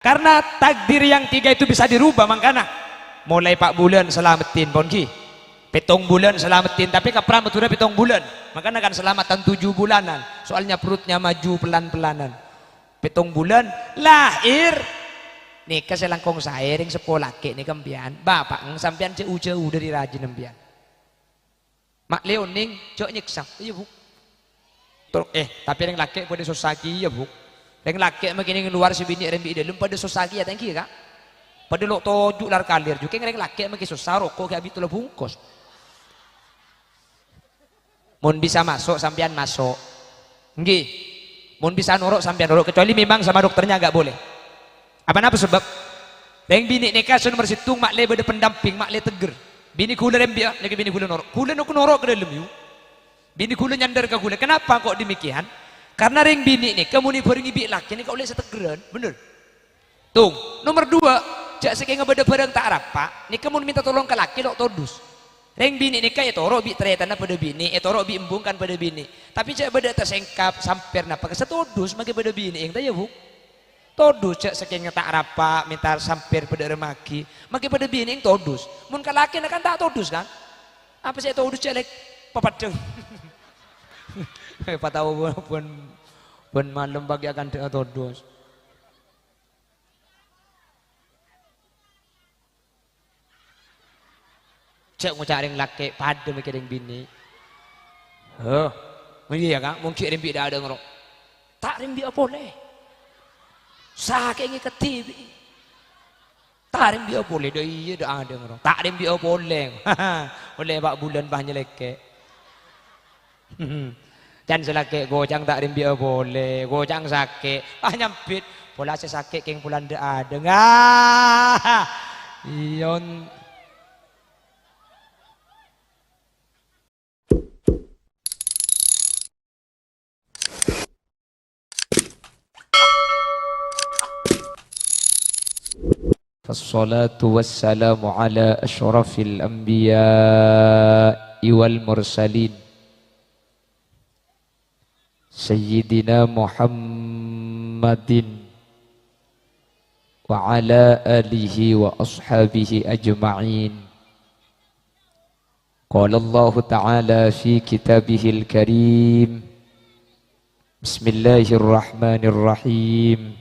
Karena takdir yang tiga itu bisa dirubah, makanya mulai 4 bulan selamatin ponki, 7 bulan selamatin, tapi kapram betul 7 bulan, makanya kan selamatan 7 bulanan, soalnya perutnya maju pelan-pelanan. 7 bulan lahir nih keselangkong saya yang sekolah ke nih kempian bapak sampean jauh-jauh dari rajin nempian mak leoning cok nyeksak iya bu tapi yang laki pada sosaki ya bu. Yang laki begini luar si bini rembi dalam pada sosaki ya tangki kak. Pada lo tojuk lar kalir juga yang laki begini susah rokok kayak gitu lo bungkus. Mun bisa masuk sampean masuk. Nggih. Mun bisa norok sampean norok kecuali memang sama dokternya agak boleh. Apa sebab? Yang bini nikah sun nomor situng mak le bade pendamping mak le teger. Bini kula rembi ya, lagi bini kula norok. Kula nuk norok ke dalam yu. Bini kula nyandar ke kula. Kenapa kok demikian? Karena ring bini nih, kamu nih beringi bik laki nih kau lihat setegeran, bener. Tung, nomor 2, jak sekeng ngebeda barang tak rapa, nih kamu minta tolong ke laki lo todus. Ring bini nih kayak toro bik teretana pada bini, toro bik embungkan pada bini. Tapi jak beda tersengkap samper napa ke setodus magi pada bini yang tanya bu. Todus jak sekeng tak rapa minta samper pada remaki, magi pada bini yang todus. Mun ke laki kan tak todus kan? Apa sih todus jelek papadeng. Pataw pun malam bagi akan todus. Cek mau cari laki pada mikirin bini. Iya kan? Mungkin rimbi dah ada ngerok. Tak rimbi apa boleh. Saking iketi. Tak rimbi apa boleh. Dah iya dah ada ngerok. Tak rimbi apa boleh. Boleh 4 bulan banyak leke. Dan selaki gojang tak rimbi boleh, gojang sakit, nyampit, pola sakit keng pulan dah ada, iyon. Wassalatu wassalamu ala asyrafil anbiya'i wal mursalin Sayyidina Muhammadin wa ala alihi wa ashabihi ajma'in. Qala Allah Ta'ala fi kitabihil karim. Bismillahirrahmanirrahim.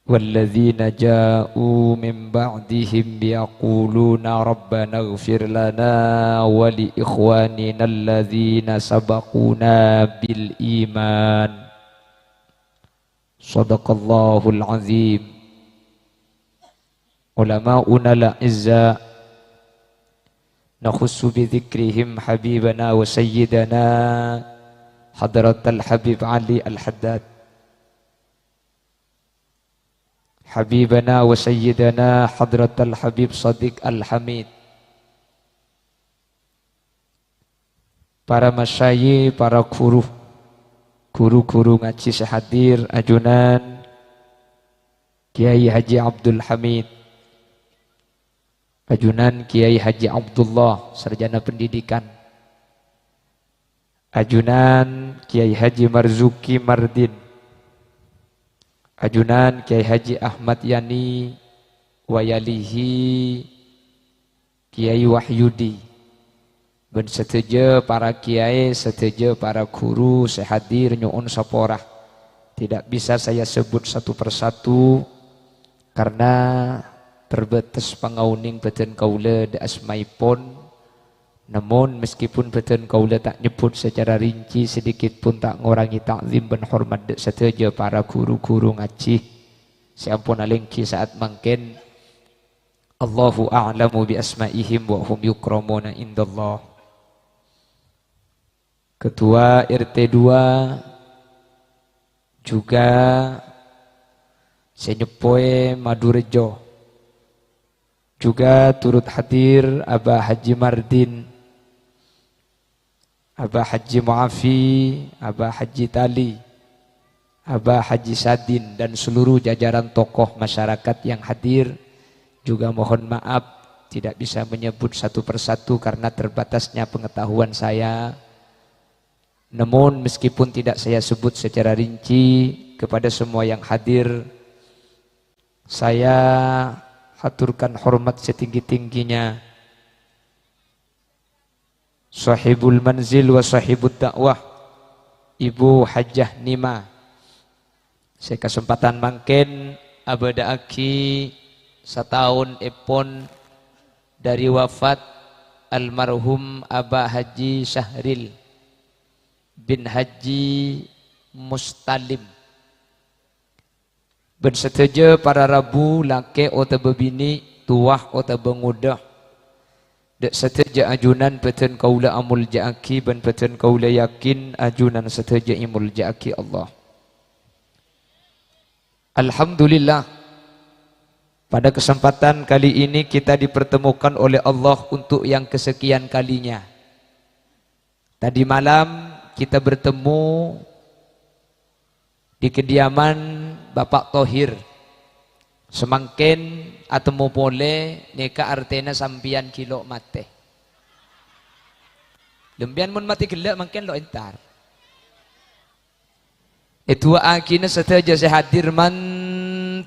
والذين جاءوا من بعدهم يقولون ربنا اغفر لنا ولإخواننا الذين سبقونا بالإيمان صدق الله العظيم. علماؤنا الأعزاء نخص بذكرهم حبيبنا وسيدنا حضرة الحبيب علي الحداد Habibana wa sayyidana hadratal habib Sadiq al-Hamid, para masyayikh, para guru-guru ngaji sehadir, ajunan Kiai Haji Abdul Hamid, ajunan Kiai Haji Abdullah sarjana pendidikan, ajunan Kiai Haji Marzuki Mardin, ajunan Kiai Haji Ahmad Yani Wayalihi Kiai Wahyudi, ben setuju para kiai, setuju para guru sehadir nyuun saporah. Tidak bisa saya sebut satu persatu karena terbatas pangauning beten kaula da asmaipun. Namun meskipun beten kaula tak nyebut secara rinci, sedikit pun tak ngurangi takzim dan hormat setuju para guru-guru ngaji. Seampun alengki saat mangken Allahu a'lamu bi asma'ihim wa hum yukramuna indallah. Ketua RT 2 juga Senyepoe Madurejo, juga turut hadir Abah Haji Mardin, Abah Haji Muafi, Abah Haji Tali, Abah Haji Sadin, dan seluruh jajaran tokoh masyarakat yang hadir. Juga mohon maaf tidak bisa menyebut satu persatu karena terbatasnya pengetahuan saya. Namun meskipun tidak saya sebut secara rinci, kepada semua yang hadir Saya haturkan hormat setinggi-tingginya sahibul manzil wa sahibud dakwah Ibu Hajjah Nima. Saya kesempatan mangken abada aki setahun epon dari wafat almarhum Abah Haji Syahril bin Haji Mustalim. Ben setuju para rabu laki ota bebini tuah ota bengudah. Dek setuju ajunan peten kaula amul ja'aki ben peten kaula yakin ajunan setuju imul ja'aki Allah. Alhamdulillah, pada kesempatan kali ini kita dipertemukan oleh Allah untuk yang kesekian kalinya. Tadi malam kita bertemu di kediaman Bapak Thohir. Semangkin atau boleh neka artena sampian kilo mate. Lembian mun mati gelak mungkin lo entar. Itu akhirnya setelah saya hadir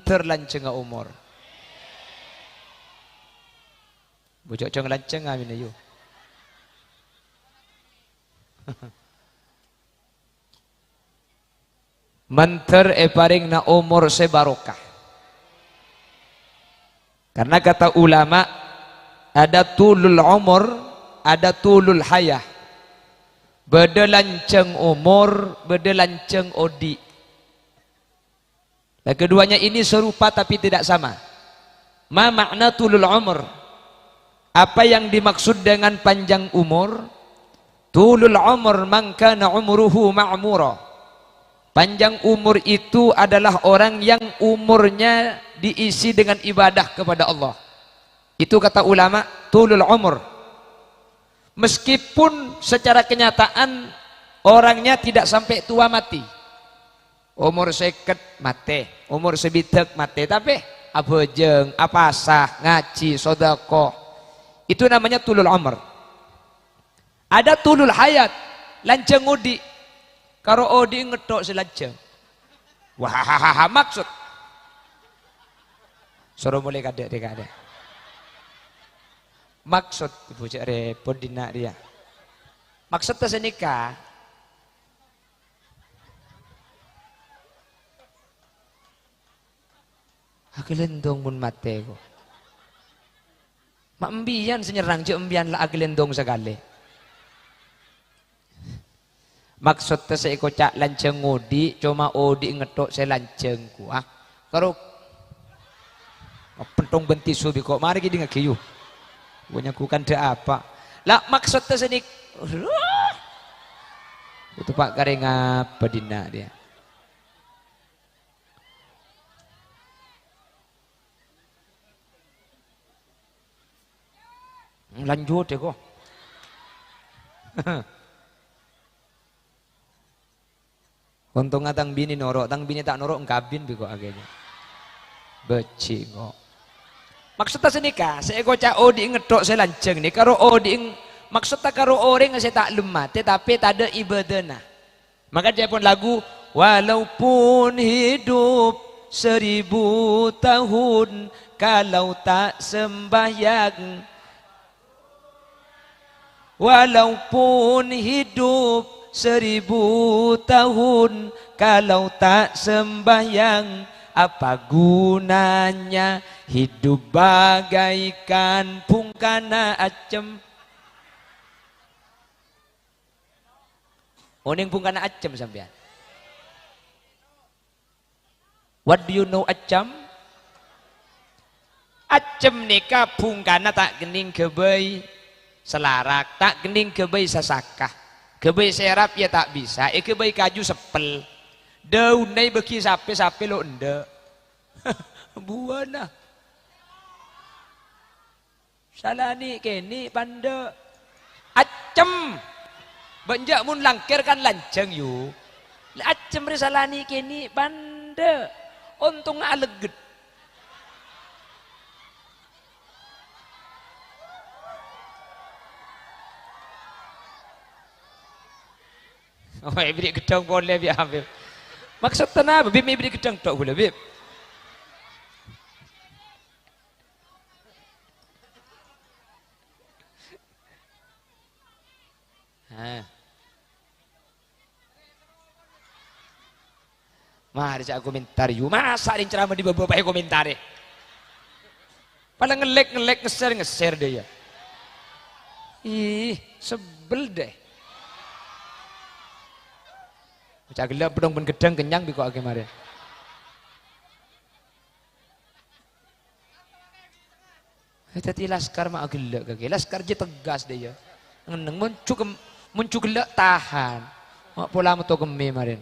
terlanceng umur. Bocok cong lanceng amin ayo. Manter paring na umur sebarokah. Karena kata ulama ada tulul umur, ada tulul hayah. Beda lanceng umur, beda lanceng odi. Nah, keduanya ini serupa tapi tidak sama. Ma makna tulul umur? Apa yang dimaksud dengan panjang umur? Tulul umur man kana umruhu ma'mura. Panjang umur itu adalah orang yang umurnya diisi dengan ibadah kepada Allah. Itu kata ulama tulul umur. Meskipun secara kenyataan orangnya tidak sampai tua mati. Umur seket mati, umur sebitek mati, tapi abojeng, apasah, ngaji, sodako. Itu namanya tulul umur. Ada tulul hayat, lanceng udi. Karo odi ngetok selajeng. Wah, maksud. Suruh mulai kadek. Maksud ibu cek repot dinak dia. Maksud tas nikah. Agelendong pun mate ko. Mak embian senyerang cek embian lah agelendong sekali. Maksud saya kocak lanceng odi, cuma odi ngetok saya lanceng kuah. Kalau pentong bentisu biko, mari kita ngakiyu. Punya kukan ada apa? Lah maksud saya ini, itu Pak Kareng apa dina dia? Lanjut deh kok. Untung tang bini norok, tang bini tak norok engkabin biko agaknya. Beci kok. Maksudnya senika, saya kocak odi ngetok saya lanceng nih. Karo odi maksudnya karo orang saya tak lemah, tetapi tak ada ibadana. Maka dia pun lagu walaupun hidup 1000 tahun kalau tak sembahyang. Walaupun hidup 1000 tahun kalau tak sembahyang, apa gunanya hidup bagaikan pungkana acem. Oning pungkana acem sampean. What do you know acem? Acem nikah pungkana tak gening kebay selarak, tak gening kebay sasakah. Kebay serap ya tak bisa, kebay kaju sepel. Daunai beki sape lo ende. Buana. Salani keni pande. Acem. Banjak mun langkir kan lanceng yu. Acem risalani keni pande. Untung aleget. Oh, beri gedang boleh biar ambil. Maksud tanah, bib beri gedang tok boleh bib. Mari saya komentar yu. Masa ada ceramah di beberapa komentar. Paling ngelek ngeser deh ya. Ih, sebel deh. Cak gelap pedong pun gedang kenyang biko kemarin. Tadi laskar mah gelak kaki. Laskar je tegas deh ya. Ngeneng muncul gelak tahan. Mak pola moto kemi kemarin.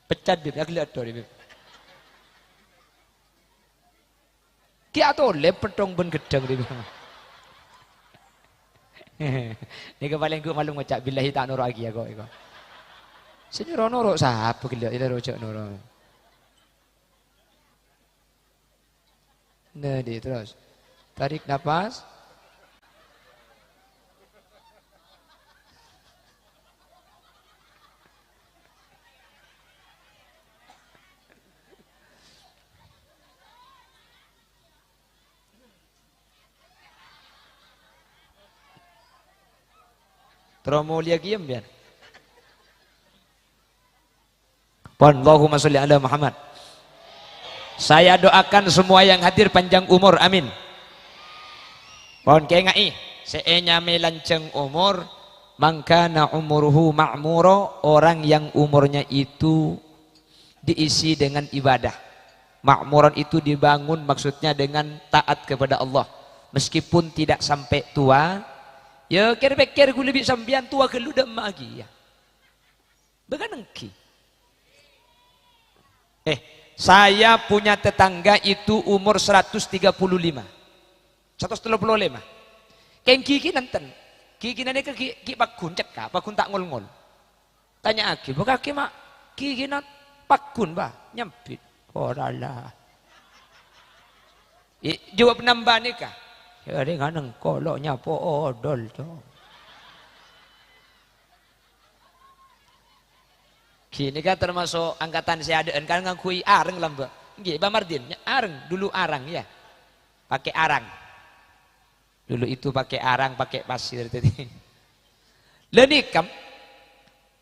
Pecat bib, aku lihat tuh bib. Kia tuh lepetong pun gedang bib. Ini paling gue malu ngocak billahi tak nurut lagi ya kok. Sini nurut siapa gila ini rojak nurut. Nah di terus tarik nafas. Terus mulia giam biar. Allahumma sholli ala Muhammad. Saya doakan semua yang hadir panjang umur, amin. Pohon kengai, seenya melanceng umur, mangkana umuruhu ma'muro, orang yang umurnya itu diisi dengan ibadah. Makmuran itu dibangun maksudnya dengan taat kepada Allah. Meskipun tidak sampai tua, ya kira-kira gue lebih sambian tua ke lu dah magi ya. Beganengki. Saya punya tetangga itu umur 135. 135. Keng kiki nanten. Kiki nane ke ki pakun cekak, pakun tak ngol-ngol. Tanya aki, buka aki mak kiki nat pakun bah nyampit. Oralah. Jawab nambah nikah. Ya dengan koloknya po odol tuh. Kini kan termasuk angkatan saya ada kan ngakui arang lamba. Nggih, Bang Mardin, arang dulu arang ya. Pakai arang. Dulu itu pakai arang, pakai pasir tadi. Lenikam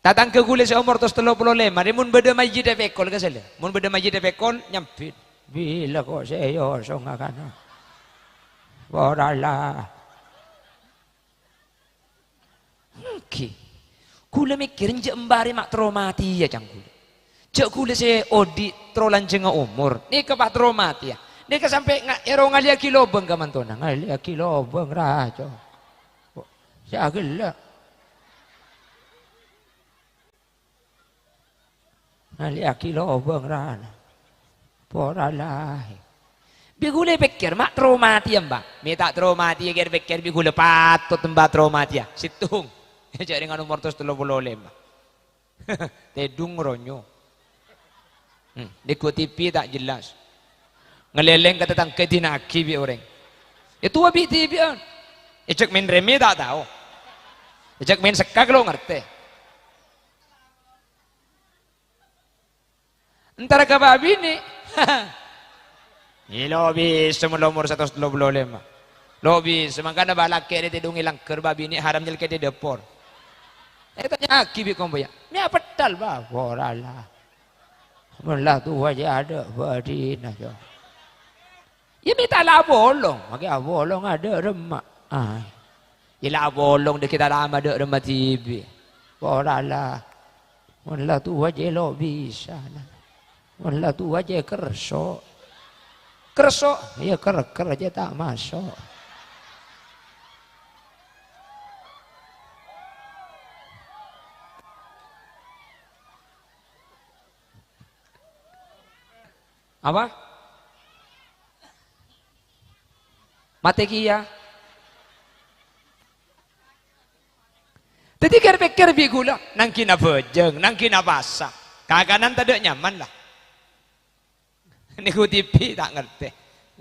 tatang ke gule seumur 35, dia mun beda majid pekol ka sala. Mun beda majid pekol nyampit. Bila kok saya so ngakana. Boralah. Oke. Kula mikirin je embari mak traumati ya cang kula. Cek kula se odi trolan jenga umur. Ni ke pak traumati ya. Ni ke sampai ero ngalia kilobeng ka mantona. Ngalia kilobeng rajo. Ya gelak. Ngalia kilobeng rana. Poralah. Bi kula pikir mak traumati ya mbak. Mi tak traumati ya kira pikir bi kula patut mbak traumati ya. Situng. Jadi dengan umur 35. Tedung ronyo. Di TV tak jelas. Ngeleleng kata tang ketinaki bi orang. Itu abi TV an. Ecek main remi tak tahu. Ecek main sekak lo ngerti. Antara kababi ni. Ini lobi semua umur 125. Lobi semangkana balak kere tedung ilang kerbabi ni haram jel kete depor. Tanya aki bi komboya. Ni apa tal ba? Boralah. Mullah tu wajah ada badina jo. Ya minta lah bolong. Maki bolong ada remak. Ila bolong de kita lama ada remak TV. Boralah. Mullah tu wajah lo bisa. Mullah tu wajah kerso. Kerso, ya ker aja tak masuk. Apa? Mate kia. Tadi pikir bigula, nang kina bejeng, nang kina basah. Kaganan tadi nyaman lah. Ini ku TV tak ngerti.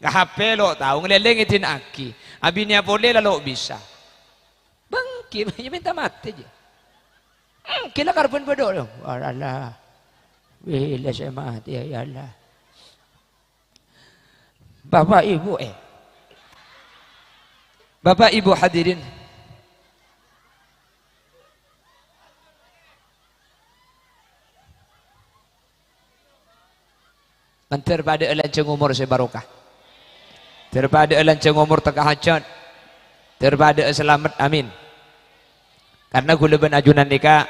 Ke HP lo tahu ngeleleng itin aki. Abinya boleh lalu bisa. Bangki, minta mati je. Kila karbon bedol. Walalah. Bila saya mati ya Allah. Bapak Ibu hadirin. Daripada lanceng umur sebarokah. Daripada lanceng umur tengah hajat. Daripada selamat, amin. Karena gula ben ajunan nikah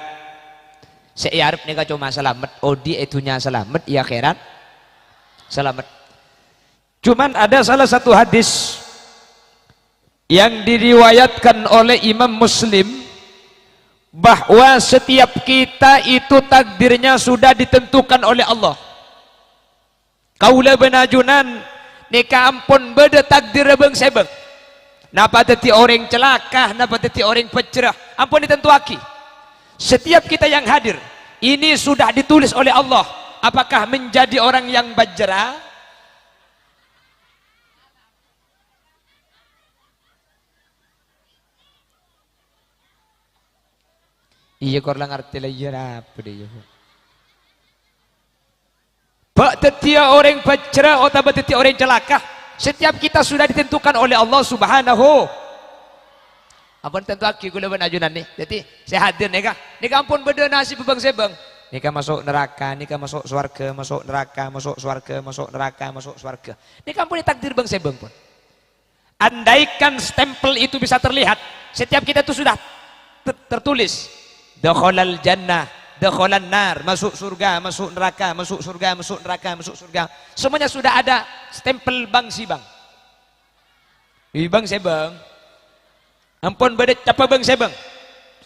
saya arep nikah cuma selamat, odi itunya selamat, ya akhirat selamat. Cuman ada salah satu hadis yang diriwayatkan oleh Imam Muslim bahwa setiap kita itu takdirnya sudah ditentukan oleh Allah. Kaula benajunan nikah ampun beda takdir beng sebeng. Napa teti orang celaka, napa teti orang pecerah, ampun ditentuaki. Setiap kita yang hadir ini sudah ditulis oleh Allah. Apakah menjadi orang yang bajra? Iya korlang arti lagi apa dia? Pak tetia orang bajra atau tetia orang celaka. Setiap kita sudah ditentukan oleh Allah Subhanahu. Ampun tentu aki gula benajunan nih. Jadi saya hadir nih kak. Nika ampun beda nasib bang sebang. Nika masuk neraka, nika masuk swarga, masuk neraka, masuk swarga, masuk neraka, masuk swarga. Nika ampun takdir bang sebang pun. Andaikan stempel itu bisa terlihat, setiap kita itu sudah tertulis. Dakhalal jannah, dakhalan nar, masuk surga, masuk neraka, masuk surga, masuk neraka, masuk surga. Semuanya sudah ada stempel bang si bang. Bang sebang. Ampun beda capa bang sebang.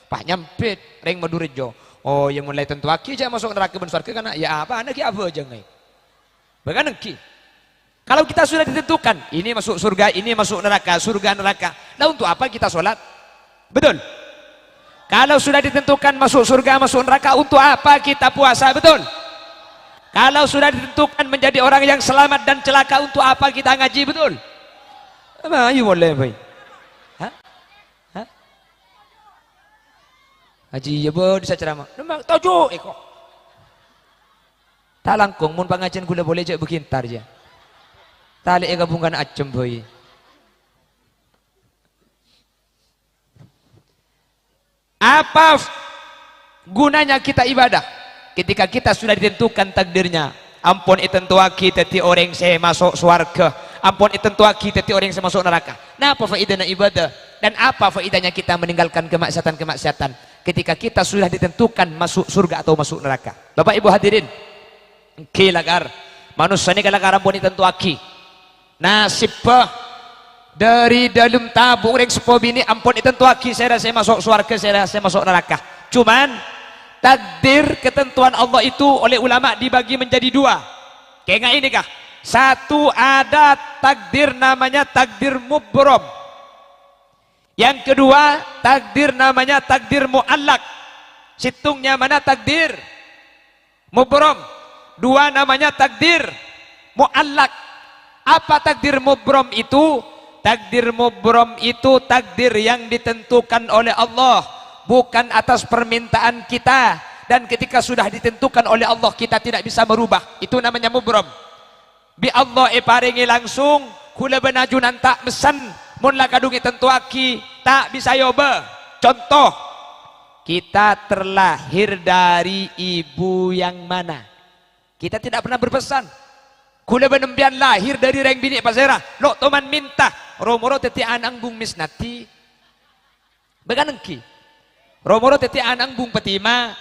Pak nyampit ring Madurajo. Oh yang mulai tentu aki aja masuk neraka ben surga kana ya apa anak apa aja ngai. Bagaimana ki? Kalau kita sudah ditentukan, ini masuk surga, ini masuk neraka, surga neraka. Nah untuk apa kita sholat? Betul. Kalau sudah ditentukan masuk surga, masuk neraka, untuk apa kita puasa? Betul. Kalau sudah ditentukan menjadi orang yang selamat dan celaka, untuk apa kita ngaji? Betul. Ayo boleh boy. Hah? Hah? Haji ya boh bisa ceramah. Memang tojo eko. Tak langkung mun pengajian gula boleh cek begintar aja. Tali gabungkan acem boy. Apa gunanya kita ibadah ketika kita sudah ditentukan takdirnya? Ampun itentuaki teti orang saya masuk surga, ampun itentuaki teti orang saya masuk neraka. Nah apa faedahnya ibadah dan apa faedahnya kita meninggalkan kemaksiatan ketika kita sudah ditentukan masuk surga atau masuk neraka? Bapak Ibu hadirin, kilagar manusia ini kalakar ampun itentuaki nasib dari dalam tabung orang sepuluh bini ampun itentuaki saya rasa masuk surga, saya rasa masuk neraka. Cuman takdir ketentuan Allah itu oleh ulama dibagi menjadi dua. Kayak nggak ini kah? Satu ada takdir namanya takdir mubrom. Yang kedua takdir namanya takdir muallak. Situngnya mana takdir mubrom. Dua namanya takdir muallak. Apa takdir mubrom itu? Takdir mubrom itu takdir yang ditentukan oleh Allah, bukan atas permintaan kita, dan ketika sudah ditentukan oleh Allah kita tidak bisa merubah. Itu namanya mubrom. Bi Allah paringi langsung kula benajunan tak mesan mun lakadungi tentuaki tak bisa yoba. Contoh, kita terlahir dari ibu yang mana? Kita tidak pernah berpesan. Kula benembian lahir dari reng bini pasera lo toman minta romoro teti anang bung misnati beganengki romoro teti anang bung petima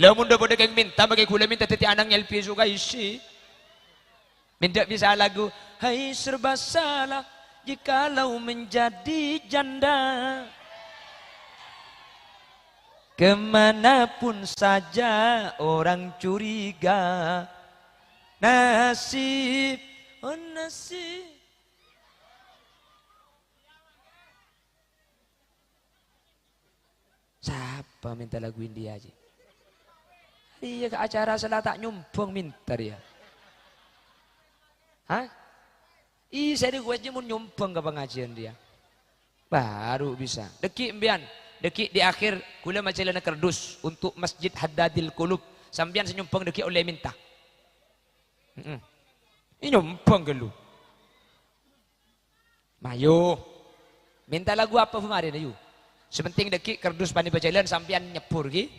lo mundo bodek yang minta bagi kula minta teti anang LP juga isi minta bisa lagu hai serba salah jikalau menjadi janda kemanapun saja orang curiga nasib, oh nasib. Siapa minta lagu India aja? Iya ke acara selata nyumbang minta dia. Hah? Iya saya gue aja mau nyumbang ke pengajian dia. Baru bisa. Deki embian, deki di akhir kula majalana kerdus untuk Masjid Haddadil Qulub. Sambian senyumbang deki oleh minta. Ini nyumbang gelu. Mayo. Minta lagu apa kemarin ayo? Sepenting deki kerdus pani bajalan sampean nyebur ki.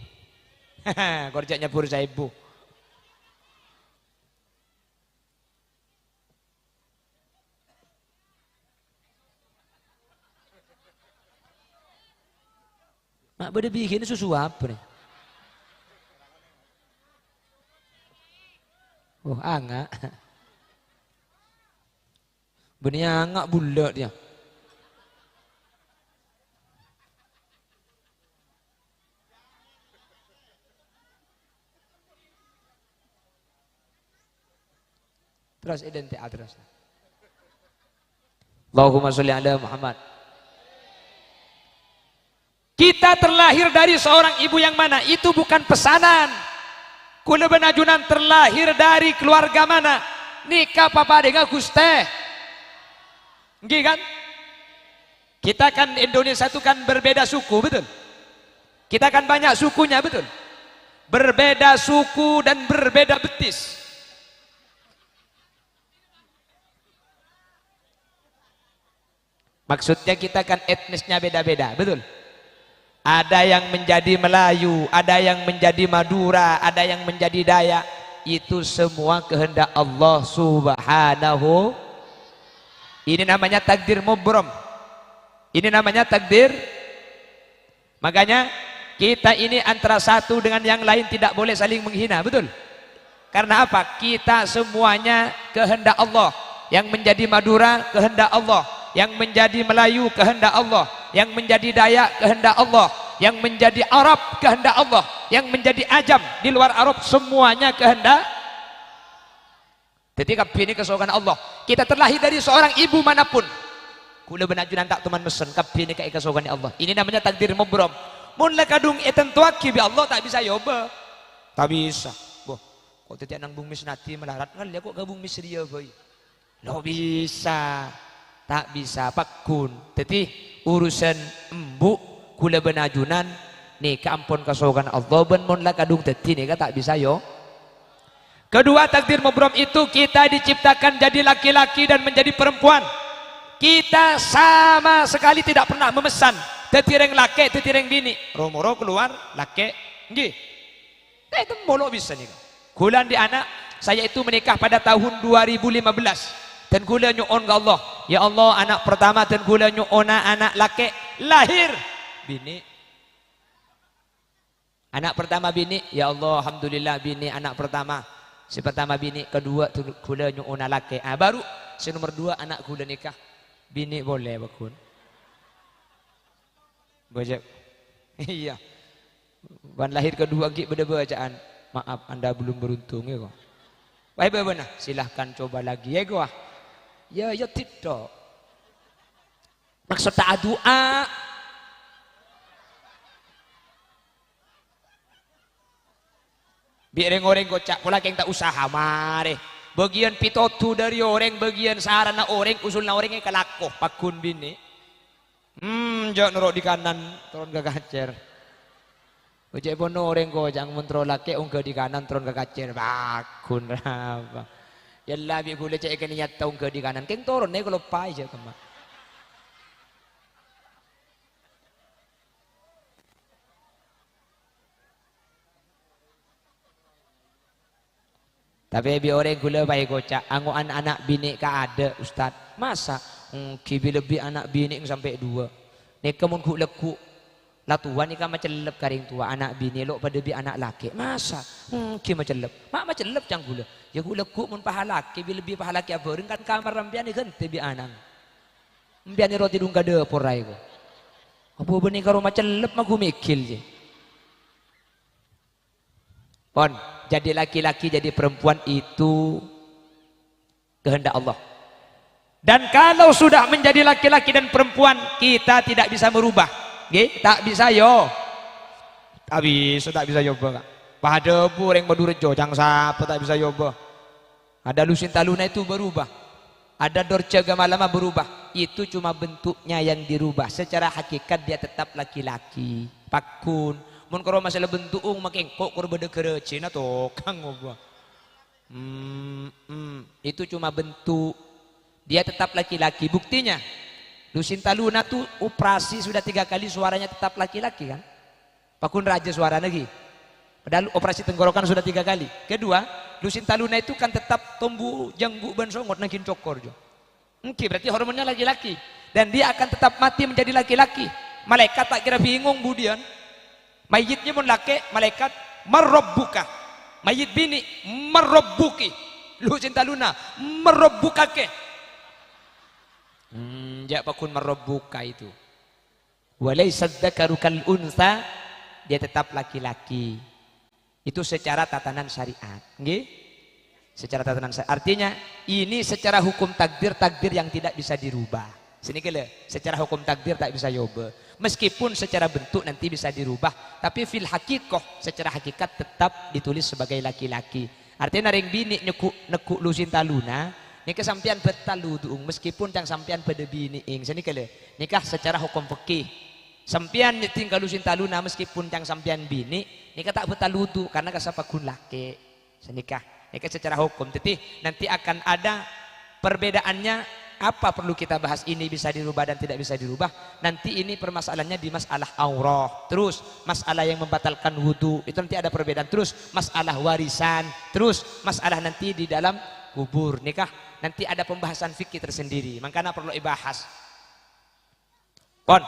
Korja nyebur saya ibu. beda bikin susu apa nih? Oh, angak. Benih angak bulat dia. Terus identik terus. Allahumma sholli ala Muhammad. Kita terlahir dari seorang ibu yang mana? Itu bukan pesanan. Kula benajunan terlahir dari keluarga mana? Nikah papa dengan Guste. Nggih kan? Kita kan Indonesia itu kan berbeda suku, betul? Kita kan banyak sukunya, betul? Berbeda suku dan berbeda betis. Maksudnya kita kan etnisnya beda-beda, betul? Ada yang menjadi Melayu, ada yang menjadi Madura, ada yang menjadi Dayak. Itu semua kehendak Allah Subhanahu. Ini namanya takdir mubrom. Ini namanya takdir. Makanya kita ini antara satu dengan yang lain tidak boleh saling menghina, betul? Karena apa? Kita semuanya kehendak Allah. Yang menjadi Madura kehendak Allah, yang menjadi Melayu kehendak Allah, yang menjadi Dayak kehendak Allah, yang menjadi Arab kehendak Allah, yang menjadi Ajam di luar Arab semuanya kehendak. Ketika ini kesokan Allah. Kita terlahir dari seorang ibu manapun. Kula benajunan tak teman mesen kabeh kayak kesokan Allah. Ini namanya takdir mubrom. Mun la kadung etentuaki bi Allah tak bisa yoba. Tak bisa. Boh, kok tetiak nang bumi senati melarat ngal kok gabung misria boy. Lo bisa. Tak bisa pakun. Teti urusan embuk kula benajunan nih kampun kesokan Allah ben mun la kadung teti nih tak bisa yo. Kedua takdir mubrom itu kita diciptakan jadi laki-laki dan menjadi perempuan. Kita sama sekali tidak pernah memesan tetireng laki, tetireng bini. Romoro keluar laki, nggih. Itu molok bisa nih. Kulan di anak saya itu menikah pada tahun 2015. Dan kula nyuon ke Allah, ya Allah anak pertama dan kula nyuona anak laki lahir bini. Anak pertama bini, ya Allah alhamdulillah bini anak pertama. Si pertama bini, kedua kula nyuona laki. Baru si nomor dua anak kula nikah. Bini boleh bakun. Bajak. Iya. Ban lahir kedua gik beda bacaan. Maaf Anda belum beruntung ya kok. Baik benar, silahkan coba lagi ya kok. Ya tidak. Maksud tak doa. Biar orang kocak pula yang tak usaha mare. Bagian pitotu dari orang, bagian sarana orang, usulna orang yang kelakoh pakun bini. Jangan nurut di kanan, turun ke kacer. Ojek pun orang kocak mentrol laki, ungke di kanan, turun ke kacer. Pakun apa? Yalla bi gule cek ikan niat taung ke di kanan. Keng turun nih kalau pai aja kemak. Tapi bi orang gula baik kocak. Anggo anak-anak bini ka ada Ustad. Masa? Kibi lebih anak bini sampai 2. Nek kemun ku leku. Latuan ni kan macam lep karing tua anak bini lok pada bi anak laki. Masa? Ki macam lep. Mak macam lep cang gula. Ya gula ku mun pahala ki bi lebih pahala ki apa kan kamar rambian ni kan bi anang. Mbian ni roti dungka de porai ko. Apa beni karo macam lep mak ku mikil je. Pon, jadi laki-laki jadi perempuan itu kehendak Allah. Dan kalau sudah menjadi laki-laki dan perempuan kita tidak bisa merubah. Nggih, tak bisa yo. Tak bisa yo Pak. Pada orang Madurajo jang sapa tak bisa yo. Ada Lusin Taluna itu berubah. Ada Dorce Gamalama berubah. Itu cuma bentuknya yang dirubah. Secara hakikat dia tetap laki-laki. Pakun. Mun karo masalah bentuk makin kok berbeda Cina to kang ngoba. Itu cuma bentuk. Dia tetap laki-laki. Buktinya Lucinta Luna tuh operasi sudah 3 kali suaranya tetap laki-laki kan. Pakun raja suara lagi. Padahal operasi tenggorokan sudah 3 kali. Kedua, Lucinta Luna itu kan tetap tumbuh janggu ban songot nangkin cokor jo. Berarti hormonnya laki-laki dan dia akan tetap mati menjadi laki-laki. Malaikat tak kira bingung budian. Mayitnya mun laki malaikat marrabbuka, mayit bini marrabbuki, lu cinta luna marrabbukake. Jak pakun marrabbuka itu. Walaysa dzakaru kal unsa, dia tetap laki-laki. Itu secara tatanan syariat, nggih? Secara tatanan syariat. Artinya ini secara hukum takdir yang tidak bisa dirubah. Sini kele, secara hukum takdir tak bisa yoba. Meskipun secara bentuk nanti bisa dirubah, tapi fil hakikoh secara hakikat tetap ditulis sebagai laki-laki. Artinya naring bini nekuk lusin taluna, nikah sampian betaluduung meskipun yang sampian pada bini ing. Sini kele, nikah secara hukum fikih. Sampian nyeting kalusin taluna meskipun yang sampian bini, nikah tak betaludu karena kasapakun laki. Senikah, nikah secara hukum. Jadi nanti akan ada perbedaannya. Apa perlu kita bahas, ini bisa dirubah dan tidak bisa dirubah. Nanti ini permasalahannya di masalah aurah, terus masalah yang membatalkan wudu itu nanti ada perbedaan, terus masalah warisan, terus masalah nanti di dalam kubur nikah nanti ada pembahasan fikih tersendiri, makanya perlu dibahas. Pon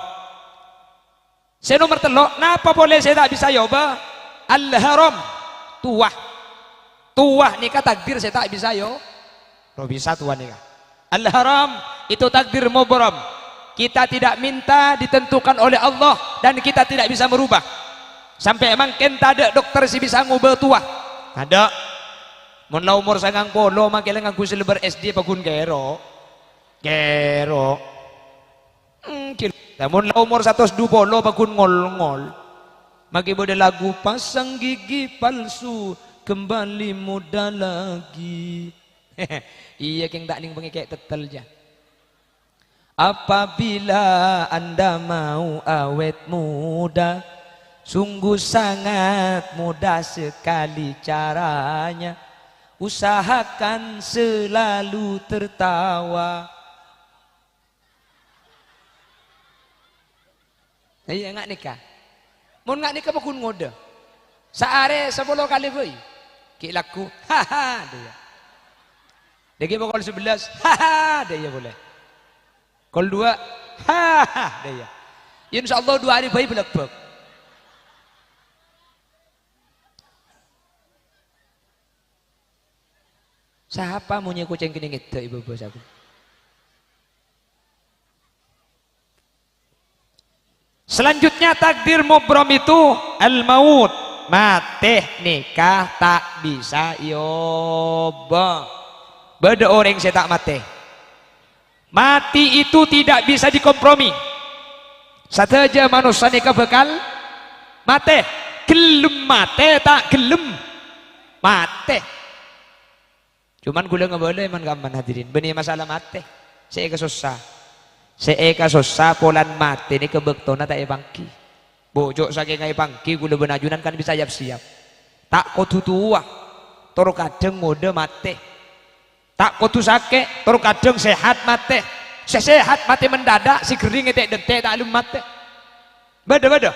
saya nomor telok, napa boleh saya tak bisa yoba al-haram tuah nikah takdir saya tak bisa yo bisa tuah nikah al-haram itu takdir mubram, kita tidak minta, ditentukan oleh Allah dan kita tidak bisa merubah. Sampai emang kenta ada dokter si bisa ngubah tua ada mun la umur sangang polo makanya ngaku selebar SD pagun gero namun la umur 120 pagun ngol-ngol maki bode lagu pasang gigi palsu kembali muda lagi. Iya keng tak ning bengi kayak tetel ja. Apabila Anda mau awet muda, sungguh sangat mudah sekali caranya. Usahakan selalu tertawa. Iya ngak nikah. Mun ngak nikah pakun ngode. Saare 10 kali boy. Ki laku haha dia. Degi pokol 11, haha, dia boleh. Kol 2, haha, dia. Insya Allah 2 hari bayi belak-belak. Siapa mau kucing kini gitu ibu bos aku? Selanjutnya takdir mubram itu al-maut, mati nikah tak bisa yoba. Beda orang saya tak mati itu tidak bisa dikompromi. Saja manusia nikah bekal mati, gelem mati tak gelem mati. Cuman gula nggak boleh man gaman hadirin. Benih masalah mati. Saya susah polan mati ni kebektona tak bangki. Bojok saking ngai bangki gula benajunan kan bisa siap. Tak kau tutua, toro kadang mode mati. Tak kutu sakit, terus kadang sehat mati. Sehat mati mendadak, si kering detek tak lum mati. Beda.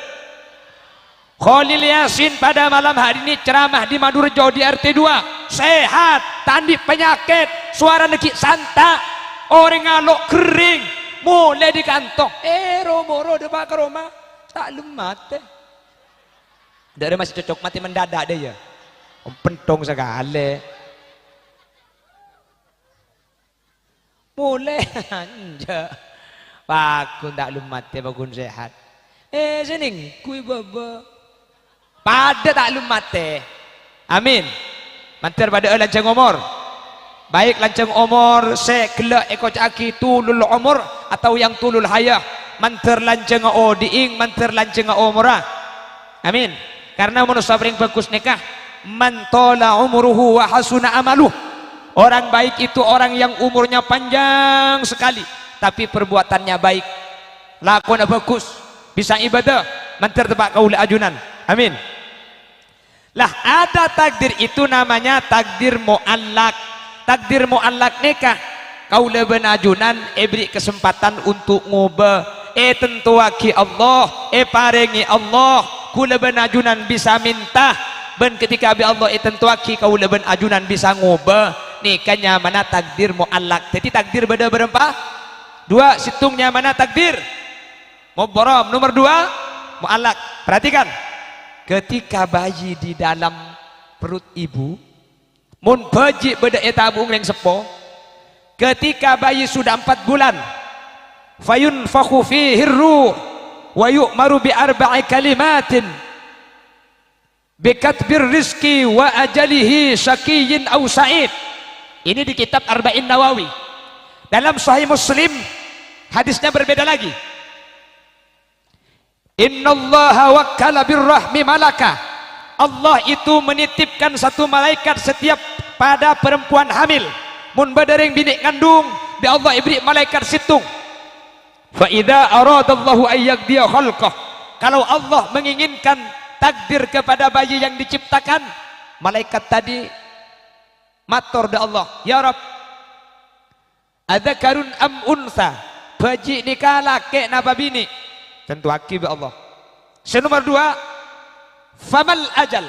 Khalil Yasin pada malam hari ini ceramah di Madurjo di RT 2. Sehat, tandip penyakit, suara nekik santak, orang ngalok kering, mulai di kantong. Romoro depan ke rumah, tak lum mati. Dari masih cocok mati mendadak dia. Pentong sekali. Mulai anja pakun tak lum mati pakun sehat sening kui baba pada tak lum mati amin mantir pada lancang umur baik lancang umur sekelak eko caki tulul umur atau yang tulul hayah mantir lancang diing mantir lancang umurah amin karena manusia paling bagus nikah man tola umuruhu wa hasuna amaluh. Orang baik itu orang yang umurnya panjang sekali tapi perbuatannya baik, lakuannya bagus, bisa ibadah, mantir tebak kaula ajunan. Amin. Lah ada takdir itu namanya takdir muallak. Takdir muallak nikah kaula benajunan beri kesempatan untuk ngubah tentu waki Allah parengi Allah kula benajunan bisa minta ben ketika abi Allah tentu waki kaula benajunan bisa ngubah nikahnya mana takdir muallak. Jadi takdir beda berapa? 2 situngnya mana takdir mubram, nomor 2 muallak. Perhatikan ketika bayi di dalam perut ibu mun baji beda tabung yang sepo, ketika bayi sudah 4 bulan fayunfakhu fihi ruh wa yu'maru bi arba'i kalimatin bikatbir rizki wa ajalihi syakiyyin aw sa'id. Ini di kitab Arba'in Nawawi. Dalam Sahih Muslim hadisnya berbeda lagi. Innallaha wakkala birrahmi malaka. Allah itu menitipkan satu malaikat setiap pada perempuan hamil. Mun badereng bini ngandung, bi Allah ibri malaikat situng. Fa idza aradallahu ayyaqdiya khalqah. Kalau Allah menginginkan takdir kepada bayi yang diciptakan, malaikat tadi matur da Allah, ya Rabb, adzakarun am unsa, bayi nikah laki napa bini? Tentu akib Allah. Nomor 2, famal ajal,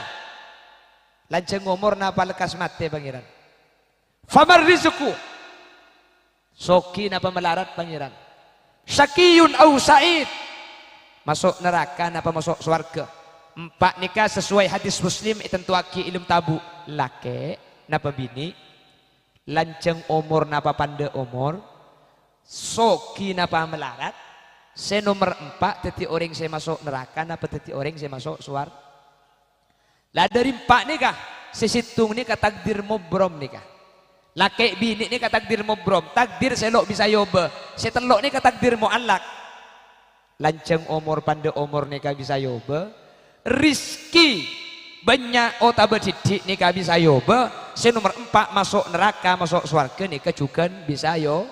lanceng umur napa lekas mati pangeran. Famar rizku, soki napa melarat pangeran. Syakiyun au sa'id, masuk neraka napa masuk surga. 4 nikah sesuai hadis Muslim tentu aki ilmu tabu laki napa bini, lanceng umur napa pande umur, soki napa melarat. Nomor 4 teti orang saya masuk neraka napa teti orang saya masuk suar. Lah dari 4 nikah sesitung nikah takdir mubrom nikah. Laki bini nikah takdir mubrom, takdir selok bisa yoba. Setelok nikah takdir muallak. Lanceng umur pande umur nikah bisa yoba. Rizki banyak otak berdidik nikah bisa yoba. Nomor 4 masuk neraka masuk surga nikah juga bisa yo.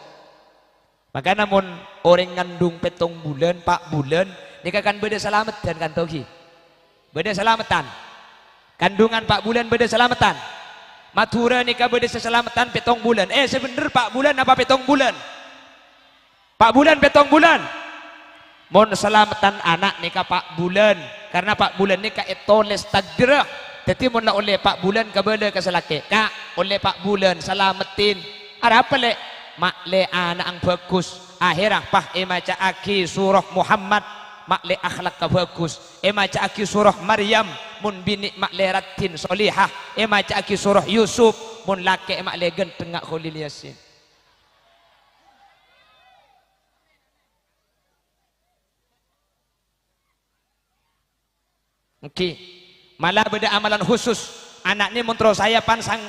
Maka namun orang ngandung 7 bulan 4 bulan nikah kan beda selamat dan kan togi beda selamatan. Kandungan 4 bulan beda selamatan. Matura nikah beda selamatan 7 bulan. Sebener 4 bulan apa 7 bulan? 4 bulan 7 bulan. Mon selamatan anak nikah 4 bulan. Karena 4 bulan nikah etoles takdirah. Jadi mon lah oleh 4 bulan kabela keselake. Kak oleh 4 bulan selamatin. Ada apa le? Mak le anak yang bagus. Akhirah pah maca aki surah Muhammad. Mak le akhlak ka bagus. Maca aki surah Maryam. Mun bini mak le ratin solihah. Maca aki surah Yusuf. Mun laki mak le genteng ngak Khalil Yasin. Oke, malah beda amalan khusus. Anaknya mun saya pansang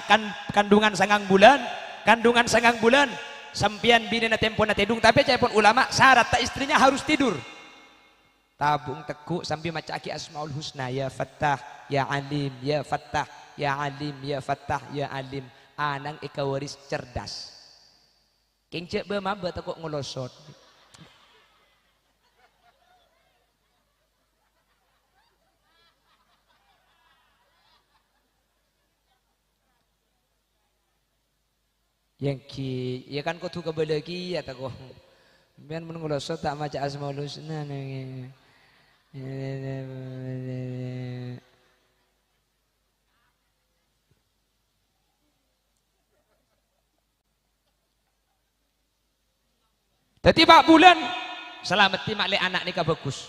kandungan 9 bulan, kandungan 9 bulan, sampian bini na tempo na tidung, tapi pun ulama syarat tak istrinya harus tidur. Tabung tekuk sambil maca aki asmaul husna, ya Fattah, ya Alim, ya Fattah, ya Alim, ya Fattah, ya Alim. Anang ikawaris cerdas. Kengcek bemaba tekuk ngolosot. Yang ki ya kan kau tuh kebelagi ya tak kau biar mengulasot tak maca asmaul husna nih. Jadi 4 bulan selamati mak le anak nikah bagus.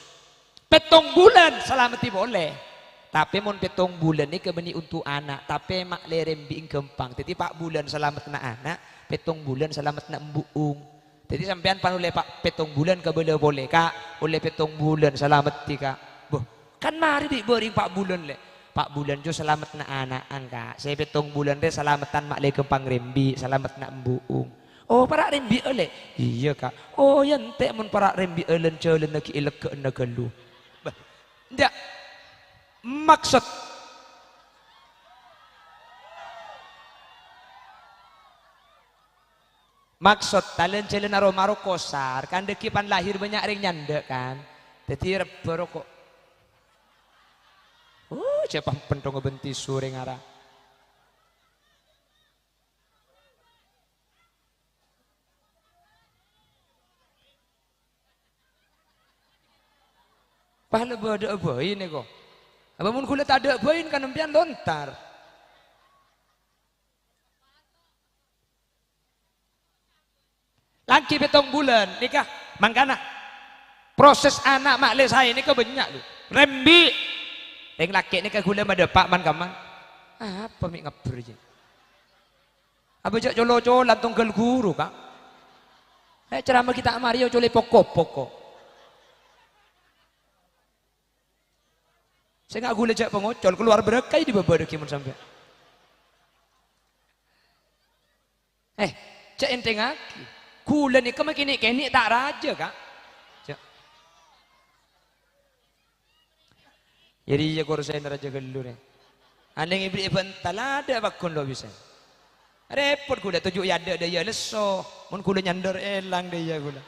7 bulan selamati boleh. Tapi mon 7 bulan ni kebeni untuk anak, tapi mak lerem biing gempang. Jadi 4 bulan selamat na anak, 7 bulan selamat na embuung. Jadi sampean pan oleh pak 7 bulan kebele boleh kak, oleh 7 bulan selamat tika. Boh, kan mari diberi 4 bulan le. 4 bulan jo selamat na anak angka. Saya 7 bulan deh selamatan mak le gempang rembi, selamat na embuung. Oh para rembi oleh. Iya kak. Oh yante mon para rembi elen celen lagi ilek ke negelu. Bah, ndak. Maksud talen celen aro marokosar kan dekipan lahir banyak ring nyanda kan jadi berokok siapa pentong ngebenti sore ngara pahala bodoh boy ini kok abamun kulit ada boin kan empian lontar. Laki 7 bulan nikah mangkana proses anak makle saya ini kebanyak lu rembi Teng laki ni ke gula madepak man kaman. Apa mik ngaber je. Apa jak colo-colan tunggal guru kak. Ceramah kita Mario cole pokok-pokok. Saya nggak gula jak pengocol keluar berkai di bawah kimun sampai. Cak enteng aki. Gula ni kemakin kini tak raja kak. Cak. Jadi ya kau saya raja gelur ya. Anda yang ibri bental ada bakun lo bisa. Repot gula tujuh ya ada dia leso. Mun gula nyandor elang dia gula.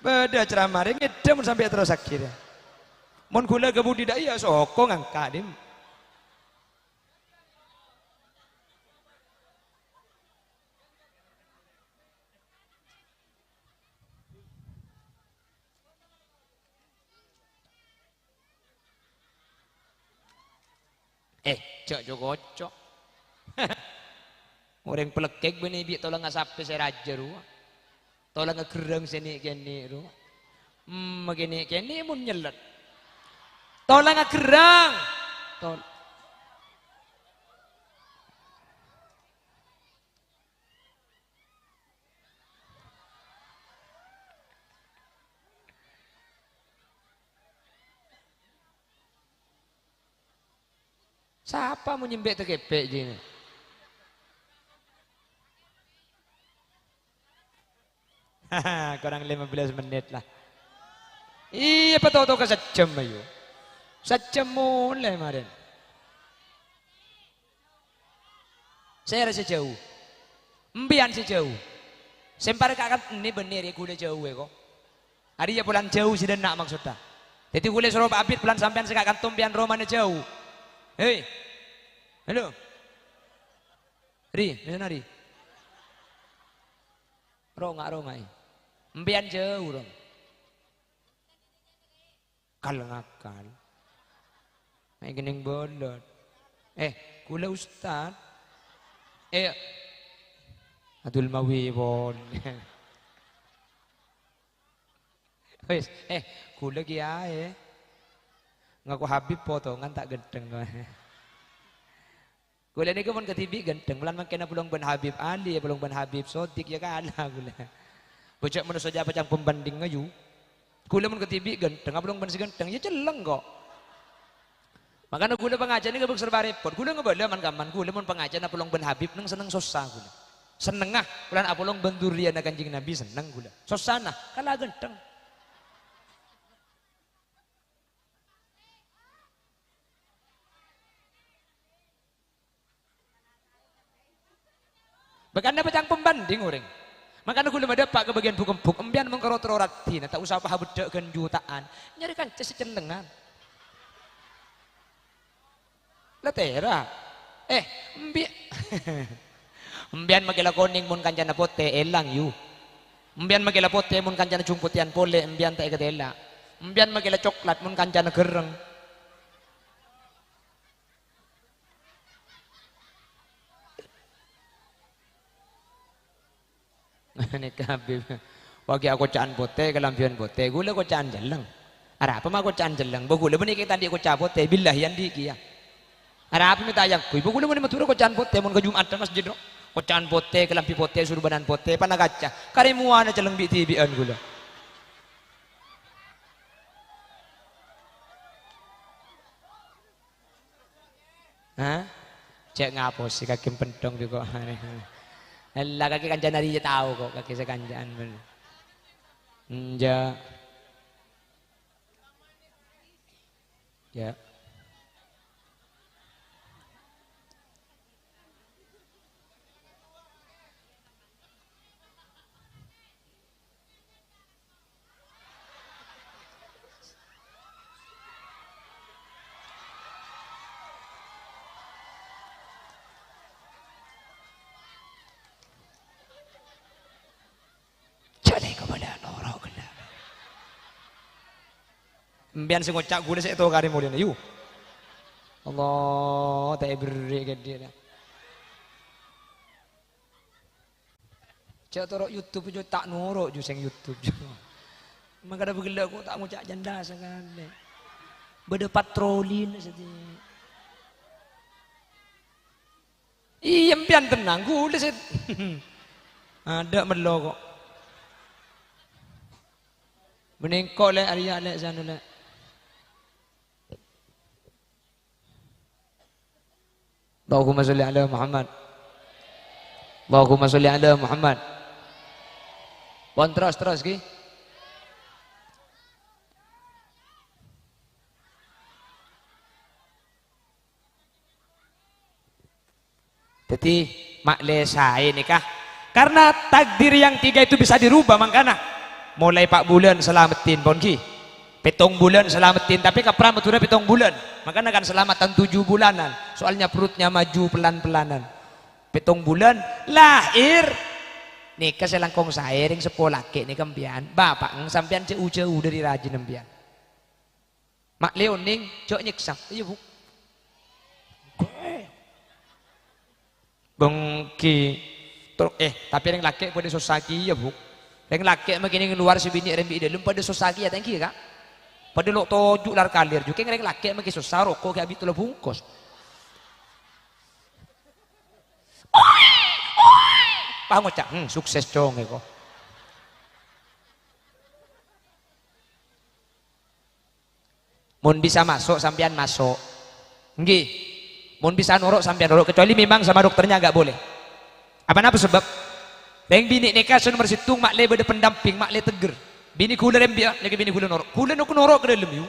Beda ceramah ini dia mun sampai terus akhirnya. Mun gula kebudidaya sokong angkat dia. Cok jogocok. Orang pelekek bini biar tolong ngasape saya raja ruah. Tolong ngegereng sini kini ruah. Kini mun nyelet. Tolong ngegereng. Siapa mau nyembek terkepek je? Kurang 15 menit lah. Iya betul-betul ke sejam ayo. Sejam mulai kemarin. Saya rasa jauh. Mbian sejauh. Sempar kakak ini bener ya kuliah jauh ya kok. Hari ya pulang jauh sih dan nak maksudnya. Jadi kuliah suruh abid pulang sampean sekak kantum pian romanya jauh. Hei, halo, Ri, mana Ri? Rongai, mbian jauh dong. Kal ngakal, main gening bolot. Kula Ustad, Adul mawi bon. Wes, kula kiai. Ngaku Habib potongan tak genteng. Gula ni pun ketibi genteng. Bulan makin belum ben Habib Ali, belum ben Habib Sodik ya kalah gula. Bocak mana saja pacang pembanding ngaju. Gula pun ketibi genteng, belum ben si genteng ya celeng kok. Makanya gula pengajian ni kebuk serba repot. Gula ngebala man kaman. Gula pun pengajian belum ben Habib neng seneng susah gula. Seneng ah. Bulan apolong ben durian kanjeng Nabi seneng gula. Susah nah kalah genteng. Bahkan ada pecang pembanding orang. Makanya gue ada pak ke bagian bukem-bukem. Embian mengkerotro rati. Tak usah apa bedek kan jutaan. Nyari kan secendengan. Latera. Embian magila koning mun kancana pote elang yu. Embian magila pote mun kancana cumputian pole. Embian tak ikat elak. Embian magila coklat mun kancana gereng. Ini Habib. Bagi aku caan pote, kelampian pote, gula aku caan jeleng. Ada apa mah aku caan jeleng? Bagula bani kita di aku caan pote, billah yang di kia. Ada apa minta ayam? Kui bagula bani matur aku caan pote, mun ke Jumat masjid dok. Aku caan pote, kelampi pote, surbanan pote, panah kaca. Karimuana celeng bi tibian gula. Hah? Cek ngapos si kaki pentong juga. Lah kaki kanjana dia tahu kok kaki sekanjaan bener. Ja. Ya. Mbian sing ngocak gule sik to kare mulya yu. Allah tak beri ke dia. Cak torok YouTube jo tak norok jo sing YouTube jo. Mangkada begila aku tak ngocak janda sekali. Beda patrolin sedih. iya mpian tenang gule sih. Ada melo kok menengkok le Arya le sana le. Allahumma sholli ala Muhammad. Allahumma sholli ala Muhammad. Pon terus ki. Jadi makle saya nikah karena takdir yang tiga itu bisa dirubah makanya mulai 4 bulan selamatin pon ki 7 bulan selamatin tapi kapra udah 7 bulan makanya kan selamatan 7 bulanan soalnya perutnya maju pelan-pelanan 7 bulan lahir nikah selangkong saya ring sepolah ke nih kempian bapak sampean jauh-jauh dari rajin empian mak leoning cok nyeksak iya bu bengki tapi yang laki pada sosaki ya bu yang laki begini keluar sebini rembi dalam pada sosaki ya thank you kak pada lo tojuk lar kalir juga yang laki begini susah rokok kayak gitu lo bungkus paham cak sukses cong kok mun bisa masuk sampean masuk nggih mun bisa norok sampean norok kecuali memang sama dokternya agak boleh apa sebab yang bini nikah sun nomor situng mak le beda pendamping mak le teger bini kula rembia lagi bini kula norok ke dalam yu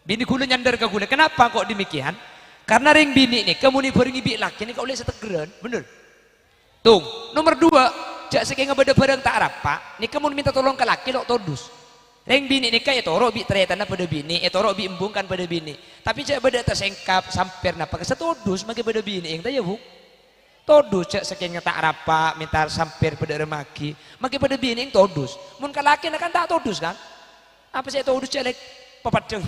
bini kula nyandar ke kula kenapa kok demikian karena ring bini nih kamu nih beringi bi laki nih kau boleh setegeran bener tung nomor 2 jak sekengah beda barang tak rapa nih kamu minta tolong ke laki lo todus Reng bini nikah ya toro bi teretana pada bini, toro bi embungkan pada bini. Tapi cak beda tersengkap sampir napa kesetodus magi pada bini yang tanya bu. Todus cak saking tak rapa minta sampir pada remaki, magi pada bini yang todus. Mun kalaki kan tak todus kan? Apa sih todus cak lek papaceng.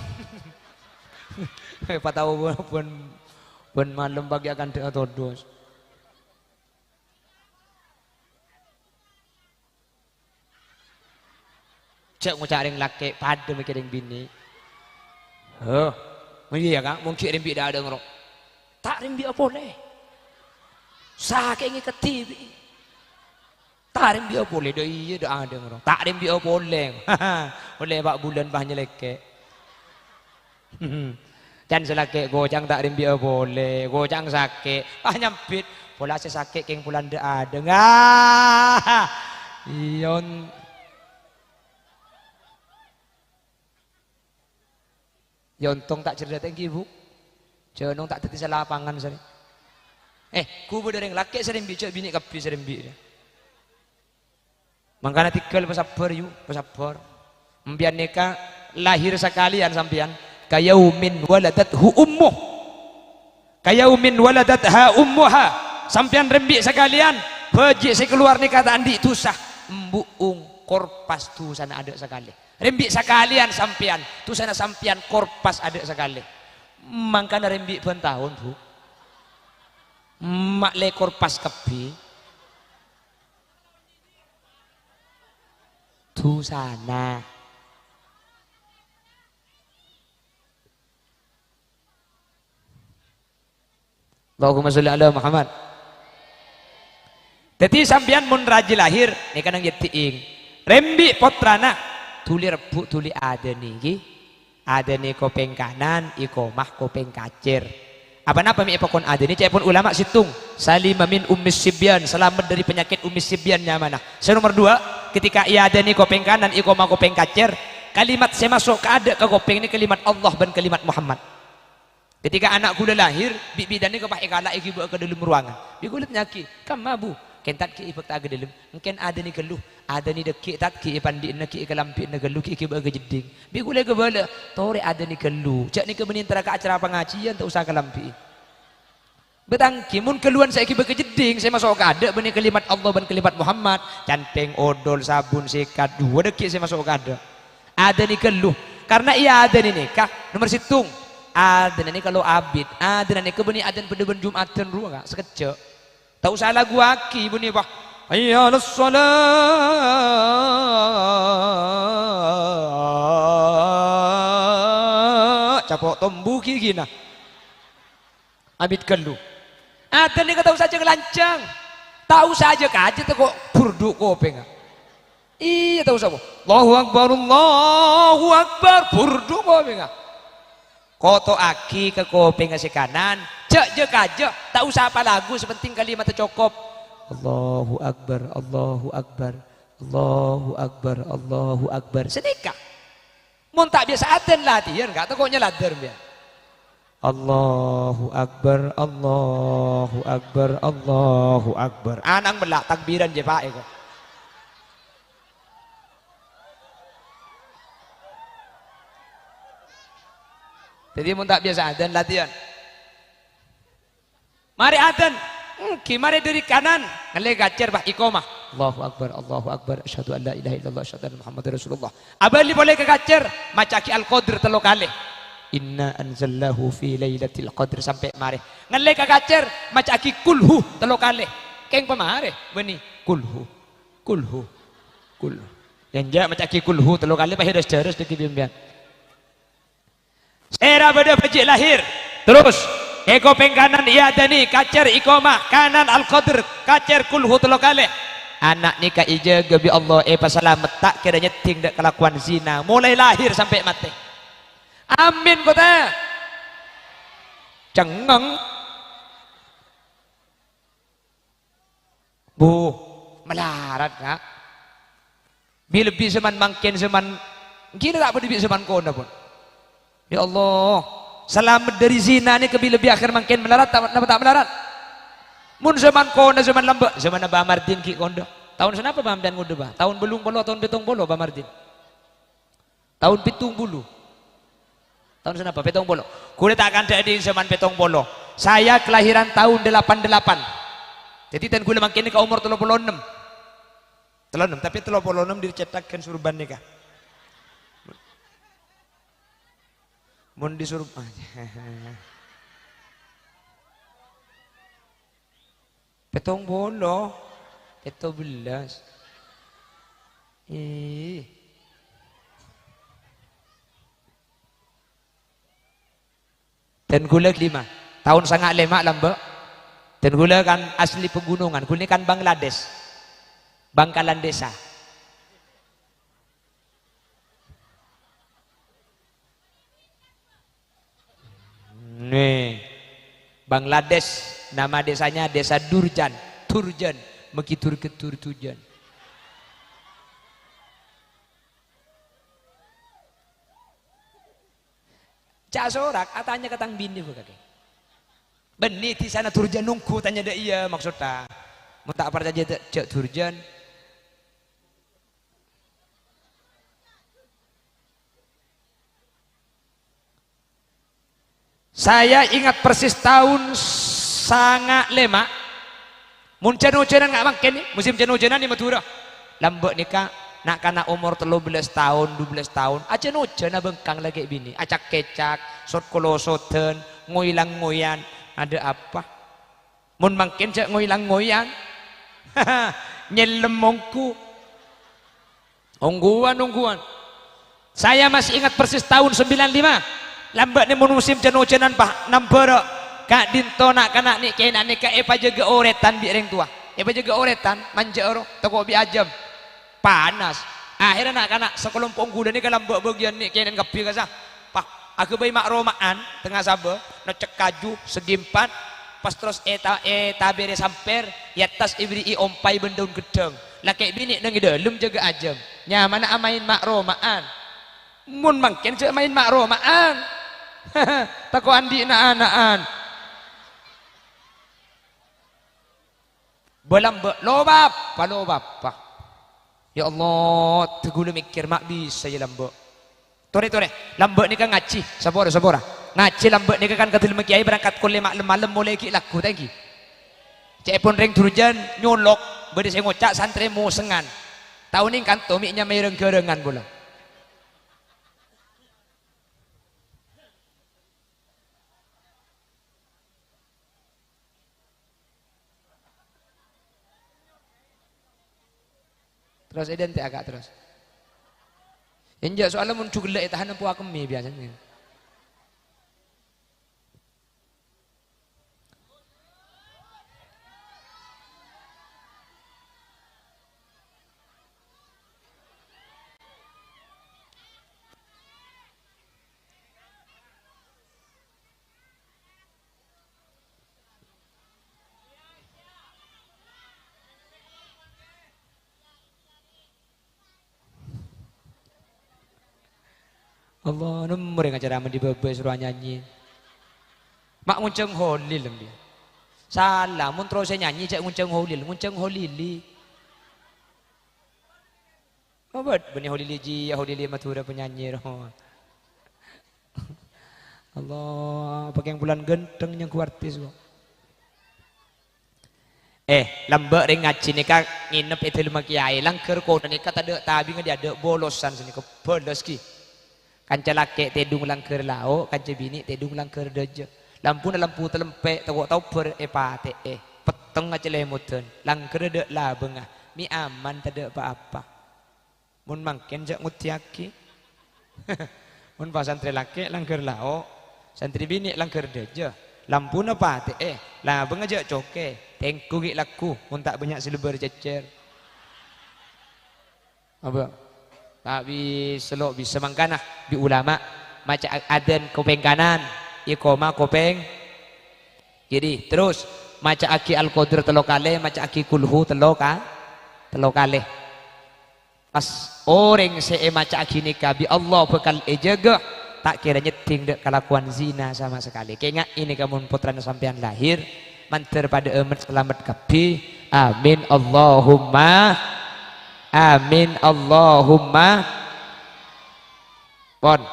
Patau pun malam bagi akan todus. Cek mau cari laki pada mikirin bini. Iya kan? Mungkin rimbi dah ada ngerok. Tak rimbi apa boleh. Sakit ingi ketibi. Tak rimbi apa boleh. Dah iya dah ada ngerok. Tak rimbi apa boleh. Boleh 4 bulan banyak leke. Dan selaki gojang tak rimbi apa boleh. Gojang sakit. Nyampit. Pola sakit keng pulan dah ada. Ngah. Iyon. Yontong tak cerita tinggi bu, jonong tak teti salah lapangan sari. Ku berdering laki sering bicara bini kapi sering bicara. Makanya tinggal pesabar yu, pesabar. Membiar nikah lahir sekalian sampian. Kayaumin waladathu ummuh, kayaumin waladatha ummuha. Sampian rembi sekalian, bejik sekeluar nikah tak andi tu sah. Mbuung korpas tu sana ada sekali. Rembik sekalian sampian tu sana sampian korpas ada sekali mangkana rembik pun tahun bu mak le korpas kepi tu sana Allahumma sholli ala Muhammad. Jadi sampian mun raji lahir ni kanang yetiing rembik potrana tuli rebuk tuli ada nih ada nih kopeng kanan ikomah kopeng kacir apa mi ipakon ada nih cepon ulama situng salimah min ummis sibyan selamat dari penyakit ummis sibyannya mana nomor 2 ketika ia ada nih kopeng kanan ikomah kopeng kacir kalimat saya masuk ke ada ke kopeng ini kalimat Allah dan kalimat Muhammad ketika anak kuda lahir bibi dan ini kepah ikala iki ke dalam ruangan bigulit nyaki kamabu kentat ki ipek tak dalam mungkin ada nih geluh ada nih deki tat ki pandi na ki kelampi na geluh ki baga jeding bi gule ke bala tore ada nih geluh cak ni ke menintara ke acara pengajian tak usah kelampi betangki mun keluhan saya ki baga jeding saya masuk ke ada benih kalimat Allah dan kalimat Muhammad canteng odol sabun sikat 2 deki saya masuk ke ada nih geluh karena ia ada nih nikah nomor situng ada nih kalau abid ada nih ke benih adan pada Jumatan ruang sekejap tak usah lagu aki bunyi bah hayya las salat capok tombu ki gina abid kelu Adzan ni tahu saja kelancang. Tahu saja kaje tu kok burdu kopeng. Iya tahu saja. Allahu Akbar burdu kopeng. Koto aki ke kopeng si kanan, cek je kaje, tak usah apa lagu, sepenting kalimat tercokop. Allahu Akbar, Allahu Akbar, Allahu Akbar, Allahu Akbar. Sedekah. Mun tak biasa adzan latihan, enggak tahu koknya ladar biar. Allahu Akbar, Allahu Akbar, Allahu Akbar. Anang belak takbiran je Pak eko. Jadi mun tak biasa adzan latihan. Mari adzan. Mari dari kanan. Ngalih gacer Pak iqamah. Allahu Akbar, Allahu Akbar. Asyhadu an la ilaha illallah, asyhadu anna Muhammadar Rasulullah. Abali boleh ke gacer macaki al-qadr telo kali. Inna anzallahu fi lailatul qadr sampai mari. Ngalih ke gacer macaki kulhu telo kali. Keng pemare beni kulhu. Kulhu. Kulhu. Yang ja macaki kulhu telo kali Pak deres-deres deki bimbingan. Era pada pejik lahir terus eko pengkanan iya dani kacer iqamah kanan al-qadr kacer kulhu telo kali anak nikah ije gebi Allah pasalamet tak kira nyeting dak kelakuan zina mulai lahir sampai mati amin kota cengeng bu melarat kak lebih zaman mangkin zaman gila tak boleh zaman kona pun. Ya Allah, selamat dari zina ni lebih akhir makin melarat, tak melarat. Mun zaman kono, zaman lembek, zaman Abah Mardin ki kondo. Tahun senapa Abah Mardin kondo bah? Tahun belum bolo, tahun petong bolo Abah Mardin. Tahun pitung bulu. Tahun senapa? Petong bolo. Kulit akan jadi zaman petong bolo. Saya kelahiran tahun 88. Jadi tan kula makin ke umur 36. 36, tapi 36 dicetakkan surban nikah. Mun disuruh petong bolo 17 dan gula 5 tahun sangat lemak lambek dan gula kan asli pegunungan gula kan Bangladesh Bangkalan desa. Nih, Bangladesh nama desanya desa Durjan, Turjan, mekitur ketur Turjan. Cak sorak, atanya ketang bini bu kakek. Benih di sana Turjan nungku tanya dia iya maksudnya. Mau tak percaya cak Turjan. Saya ingat persis tahun sangat lema. Muncen hujanan nggak makin nih, musim hujanan di Madura. Lambek nikah, nak kana umur 13 tahun, 12 tahun. Aja hujan bengkang lagi bini, acak kecak, sot kolosoten, ngoilang ngoyan. Ada apa? Mun makin cak ngoilang ngoyan, nyelem mongku, ungguan. Saya masih ingat persis tahun 95. Lambat ni musim hujanan pak nampero kak dinto nak kanak ni kena ni kak epa jaga oretan bi reng tua epa jaga oretan manja oro toko bi ajam panas akhirnya nak kanak sekelompok unggulan ni kalambak bagian ni kena kapi kasah pak aku bayi makromaan tengah sabar nak cek kaju segi 4 pas terus eta bere samper ya tas ibri i ompai bendaun gedeng laki bini nang dalam jaga ajam nyaman amain makromaan mun mangken cek main makromaan tako andi naan bolam lobap pak ya Allah tegulu mikir mak bisa ya lambek tore lambek ni kan ngaci sabora ngaci lambek ni kan katil mekiai berangkat kuliah malam mulai ki laku tadi cek pun ring turjan nyolok beri saya ngocak santri mu sengan tahun ini kan tomiknya mereng-gerengan bola. Terus identik agak terus. Yang soalnya muncul gelak tahan empu akemi biasanya. Allah nomor yang acara di bebe suruh nyanyi. Mak ngunceng holil dia. Salah, mun terus saya nyanyi cek ngunceng holili. Obat benih holili ji, holili matura penyanyi roh. Allah, pakai yang bulan genteng yang kuartis kok. Lambak ring ngaji ni kak nginep itu lima kiai langker kau ni kata ada tabi ngadi ada bolosan sini ke bolos ki. Kanca laki tedung langker lao, kanca bini tedung langker deje. Lampu telempek tahu ber pate peteng aja lemutan langker de lah bengah mi aman tak ada apa-apa. Mun mangken jak ngutiaki. Mun pas santri laki langker lao, santri bini langker deje. Lampu na pate lah bengah jak coke. Tengku gik laku, mun tak banyak silber cecer. Apa? Tak bisa lo bisa mangkana di ulama macam adan kopeng kanan, ikoma kopeng kiri. Terus macam aki al-qadir telo kale, macam aki kulhu telo kale. Pas orang macam aki nikah bi Allah bekal ejaga tak kira nyeting dek kelakuan zina sama sekali. Kayaknya ini kamu putra sampean lahir. Manter pada emet selamat kapi. Amin Allahumma. Amin Allahumma. Pon.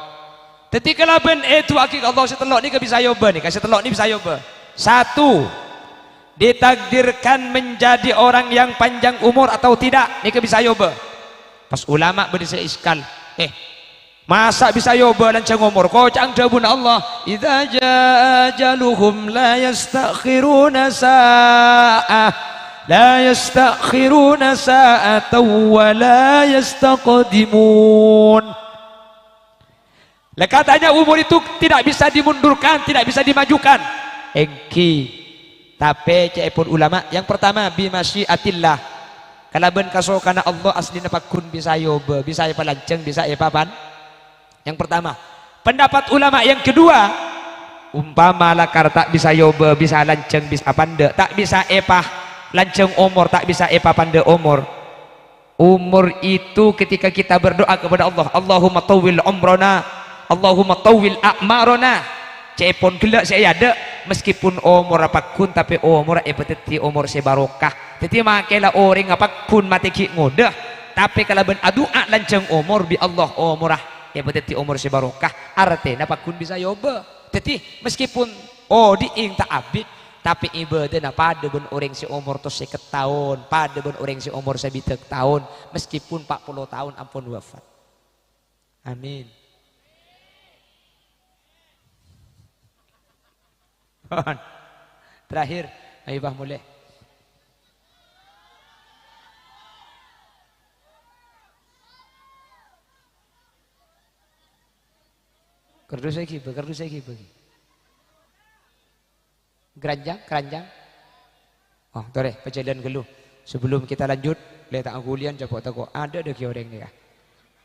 Ketika laben itu akik Allah setelok ni ke bisa yoba ni. Kasih telok ni bisa yoba. Satu, ditakdirkan menjadi orang yang panjang umur atau tidak. Ni ke bisa yoba. Pas ulama berdisa iskal. Masa bisa yoba lancang umur kau cang jabun Allah idza jaa ajaluhum la yastakhiruna sa'ah la yastakhiruna sa'atan wa la yastaqdimun. Katanya umur itu tidak bisa dimundurkan, tidak bisa dimajukan. Engki tapi cepun ulama yang pertama bimasyiatillah. Kalau ben kasokana Allah asli napakun bisa yoba, bisa apa lancang, bisa apa pan. Yang pertama, pendapat ulama yang kedua, umpama lakar tak bisa yoba, bisa lanceng, bisa pande, tak bisa epah lanceng umur, tak bisa epah pande umur. Umur itu ketika kita berdoa kepada Allah, Allahumma tawil umrona, Allahumma tawil a'marona. Cepon gelak saya ada, meskipun umur apapun, tapi umur epeteti umur sebarokah. Jadi makelah orang apapun mati ki ngodah, tapi kalau ben doa lanceng umur bi Allah umurah. Ya berarti umur sebarokah artinya pakun bisa yoba. Jadi meskipun diing tak abid tapi ibadah pada ben orang si umur tu 50 tahun, pada ben orang si umur 70 tahun, meskipun 40 tahun ampun wafat. Amin. Terakhir, Aibah mulai. Kerdus lagi bagi. Keranjang. Oh, tore, perjalanan dulu. Sebelum kita lanjut, letak akulian coba tako ada deh orang ni kah.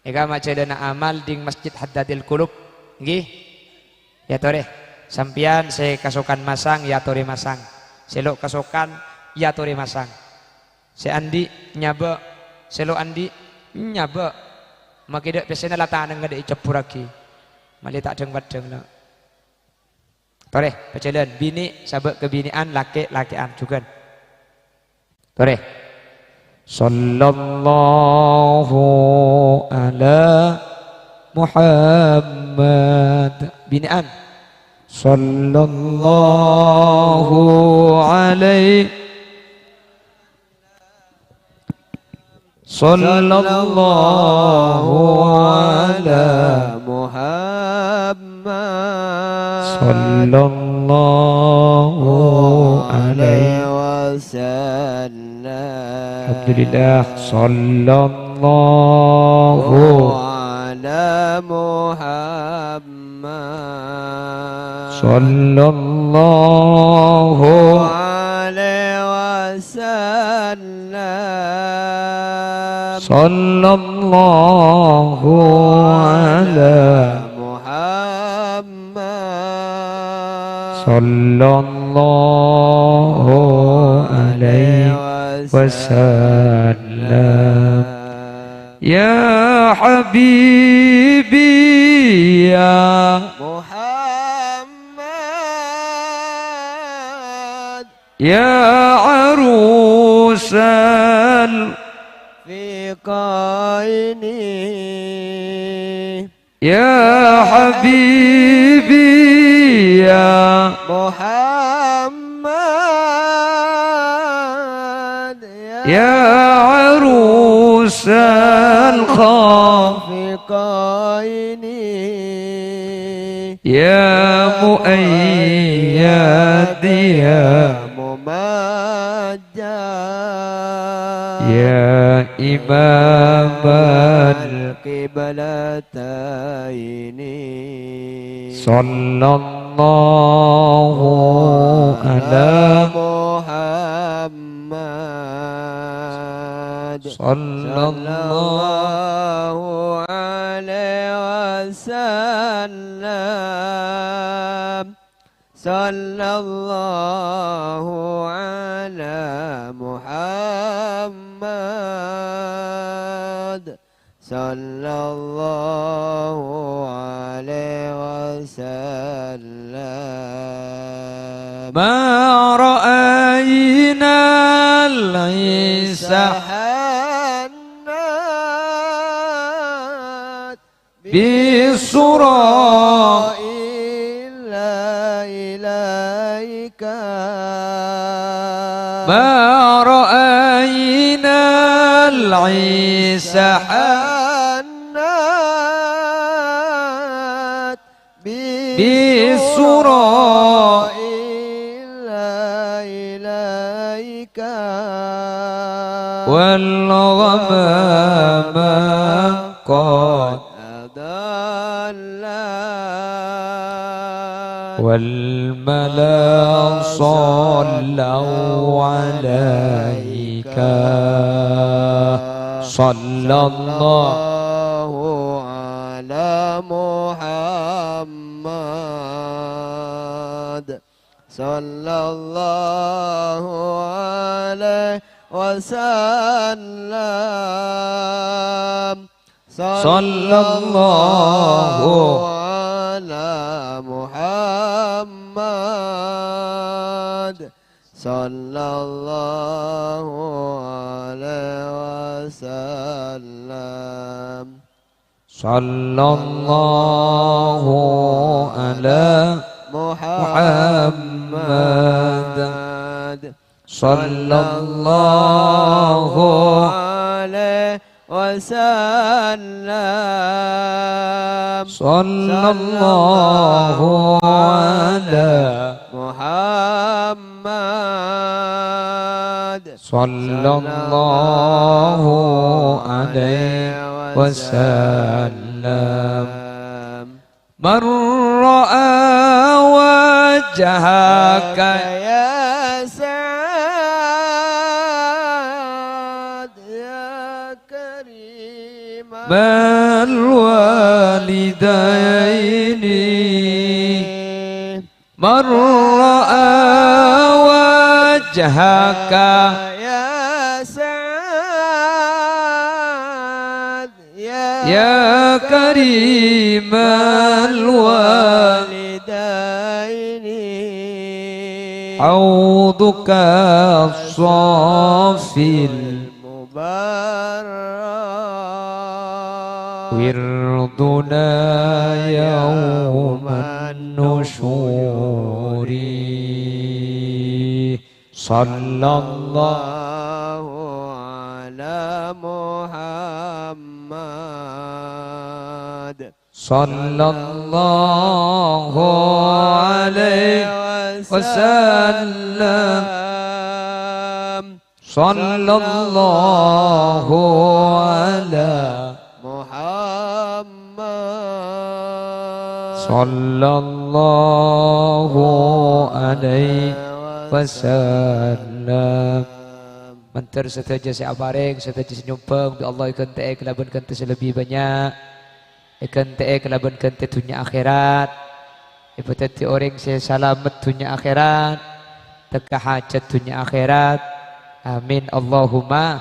Eka macam amal di Masjid Haddadil Qulub. Nggih. Ya tore. Sampian saya kasokan masang, ya tore masang. Selok kasokan, ya tore masang. Saya Andi nyaba, selok Andi nyaba. Makidak biasanya latahan enggak ada icapur lagi. Mali tak deng-deng lah. Tore, perjalanan bini sahabat kebinian laki-lakian juga. Tore. Sallallahu ala Muhammad. Binian. Sallallahu alaihi Sallallahu ala Muhammad. Sallallahu alaihi wasallam. Alhamdulillah. Sallallahu ala Muhammad. Sallallahu alaihi wasallam. Sallallahu ala Sallallahu alaihi wasallam. Ya Habibi ya Muhammad ya arusal fi qaini ya habibi ya Muhammad ya arusal fi qaini ya muayyad ya mumajjad ya imaman qiblataini sallallahu ala Muhammad sallallahu alaihi wasallam sallallahu ala Muhammad sallallahu alaihi wasallam ma ra'ayna al-isa sahannat bisurah illa ilaika ma ra'ayna al-isa sahannat bisurah illa ilaika wal ghamama qad adalla wal mala sallu alaika sallallahu ala Muhammad sallallahu alaihi wasallam sallallahu ala Muhammad sallallahu alaihi wasallam sallallahu ala Muhammad sallallahu alaihi wasallam sallallahu ala Muhammad sallallahu alaihi wasallam man ra'a wajhaka ya Sa'ad ya Karim mal walidaini man ra'a wajhaka ya Sa'ad ya karimal walidaini hauduka safil mubarak wirduna yawman nusyuri sallallahu ala Muhammad sallallahu alaihi wasallam sallallahu ala Muhammad sallallahu alaihi wasallam. Mentar setaja saya apareng, setaja senyumpeng, Allah ikan teh kelaban kante selebih banyak, ikan teh kelaban kante dunia akhirat, ipatati orang saya selamat dunia akhirat, teka hajat dunia akhirat, amin Allahumma.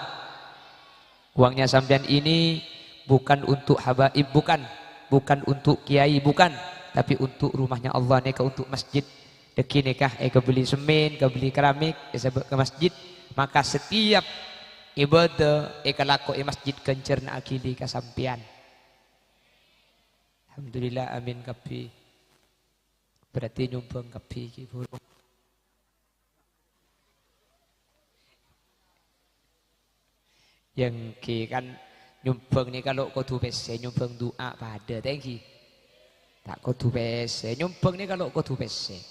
Uangnya sampean ini bukan untuk habaib, bukan bukan untuk kiai, bukan, tapi untuk rumahnya Allah nih, untuk masjid. Deki nikah ke beli semen, ke beli keramik, ke masjid. Maka setiap ibadah ke lako masjid kencerna akili kasampian. Alhamdulillah, amin kapi. Berarti nyumbang kapi ki burung. Yang ki kan nyumbang nih kalau kudu pese nyumbang doa pada thank you. Tak kudu pese nyumbang nih kalau kudu pese.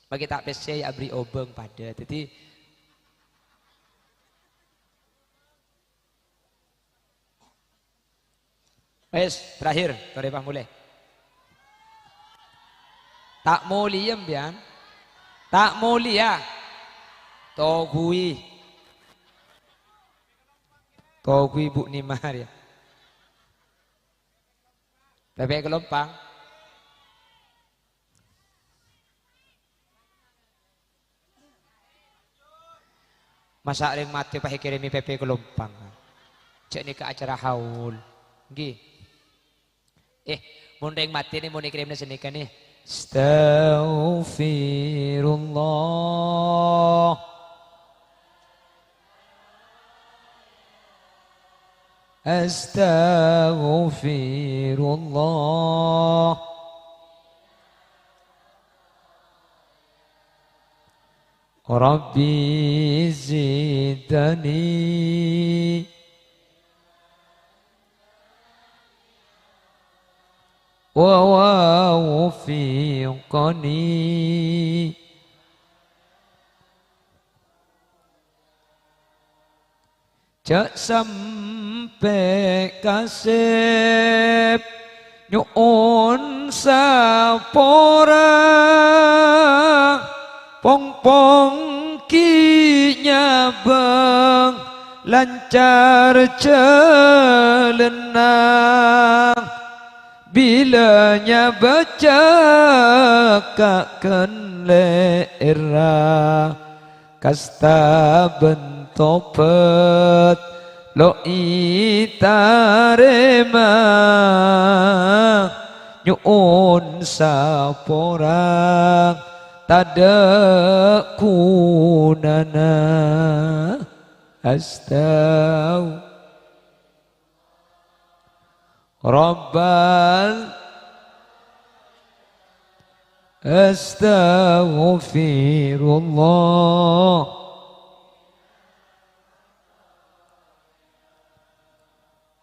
Bagi tak pese ya beri obeng pada. Jadi wes terakhir torepah mulai. Tak mau liam bian. Tak mau liya. Togui. Togui Bu Nimar ya. Bebek Kelompang. Masa ring mati pakai kirimi PP Kelompang. Cek ni ke acara haul. Nggih. Mun ring mati ni mun kirimna sini kan nih. Astaghfirullah. Astaghfirullah. Rabbi zidani wa wafiqani cak sampai kasep nyuun sapora pong-pong ki nyabang lancar celenang bilanya baca kaken leera kasta bentopet lo itarema nyuun saporang tada kunana astaghfirullah Rabbal astaghfirullah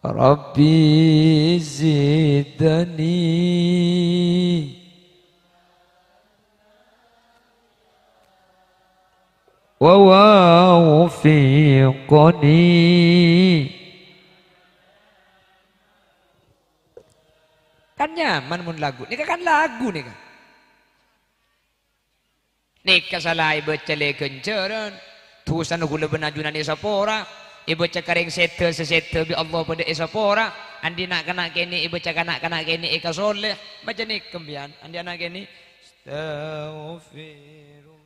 Rabbi zidni wa wafiqani. Kan nyaman mun lagu. Nika kan lagu nika. Nika salai becele kenceran. Tusan gula benajunan esapora. Ibu cakaring settle sesettle bi Allah pada esapora. Andi nak kena kini ibu cakanak kena kini eka soleh. Macam ni kembian. Andi anak kini. Astaghfirullah.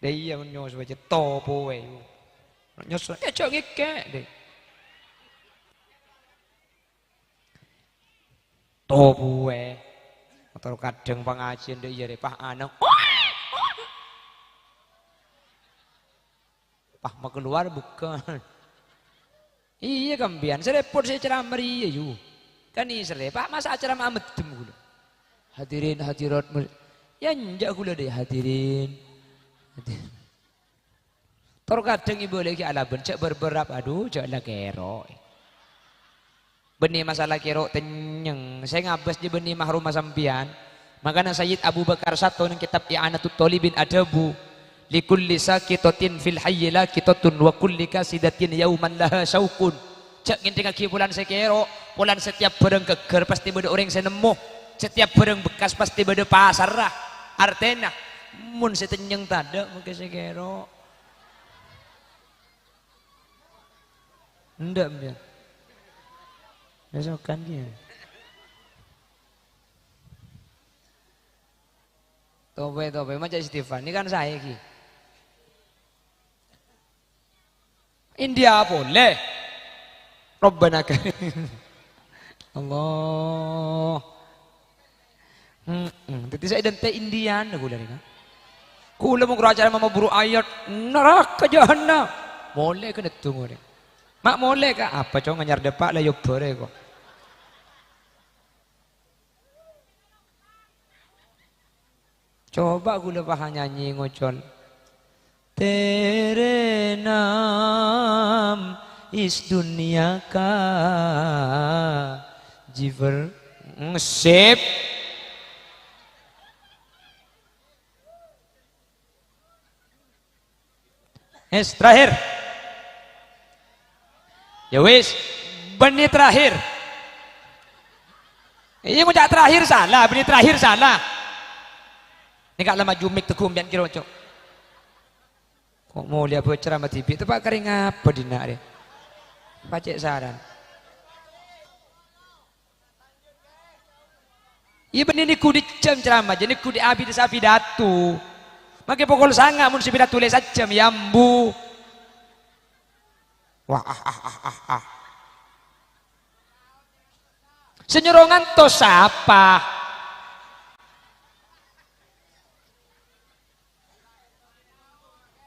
Dia menyos baca topo we. Nyos. Dia cok ngikek deh. Tobuwe atau kadang pengajian dek iya pah anang pah mau keluar bukan iya kambian serepot saya ceramah iya yu kan ini serepah masa acara mamet gula hadirin hadirat ya njak gula deh hadirin tor kadang ibu lagi ala bencak berberap aduh cak lah kero benih masalah kero tenyeng saya ngabas di benih mahrum sampian makanya Sayyid Abu Bakar satu yang kitab I'anatul Talibin Adabu likulli sakitatin fil hayyi lakitatun wa kulli kasidatin yauman laha syaukun cak nginting aki bulan sekero bulan setiap barang geger pasti beda orang saya nemu setiap barang bekas pasti beda pasar lah artena mun setenyeng tada mungkin sekero ndak biar besokan dia. Tobe macam Stefan ini kan saya ki. India boleh. Rabbana karim. Allah. Jadi saya dente Indian gula ni kan. Kula mau kerajaan mama buru ayat neraka jahanam. Boleh ke tunggu ni. Mak boleh ke? Apa cong nganyar depak lah yo bere kok. Coba gula paham nyanyi ngocol. Tere naam is dunia ka jiver sip. Terakhir. Ya wis, benih terakhir. Ini mau terakhir salah, benih terakhir salah. Ini kak lama jumik tekum biar kira cok. Kok mau lihat ceramah TV itu pak kering apa dina dia? Pacek saran. Iya benih ni ku dicem ceramah, jadi ku diabi desa pidato. Maka pokok sangat mun si pidato tulis saja yambu. Wah Senyerongan to siapa?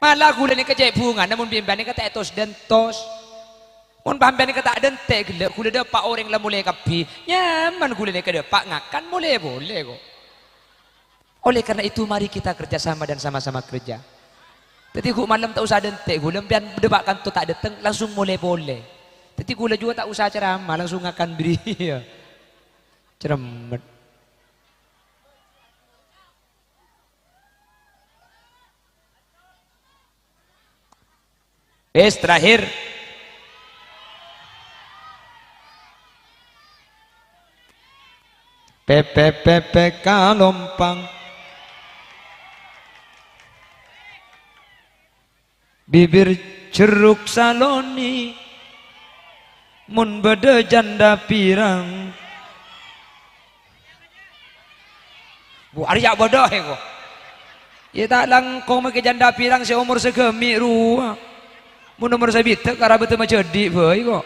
Malah gula ni kejai bunga, namun bimbang ni kata etos dan tos. Mun bimbang ni kata dente gila, gula dia pak orang lah mulai kapi. Nyaman gula ni kata pak ngakan boleh kok. Oleh karena itu mari kita kerjasama dan sama-sama kerja. Tapi gua malam tak usah dente, gula biar berdebatkan tu tak datang langsung boleh. Tapi gula juga tak usah ceramah langsung akan beri. Ceremet. Terakhir. PPPPK lompang. Bibir ceruk saloni. Mun beda janda pirang. Bu Arya bodoh kok. Ya tak langkong make janda pirang seumur segemi ruah. Mun nomor sabit kara betul macam di boy kok.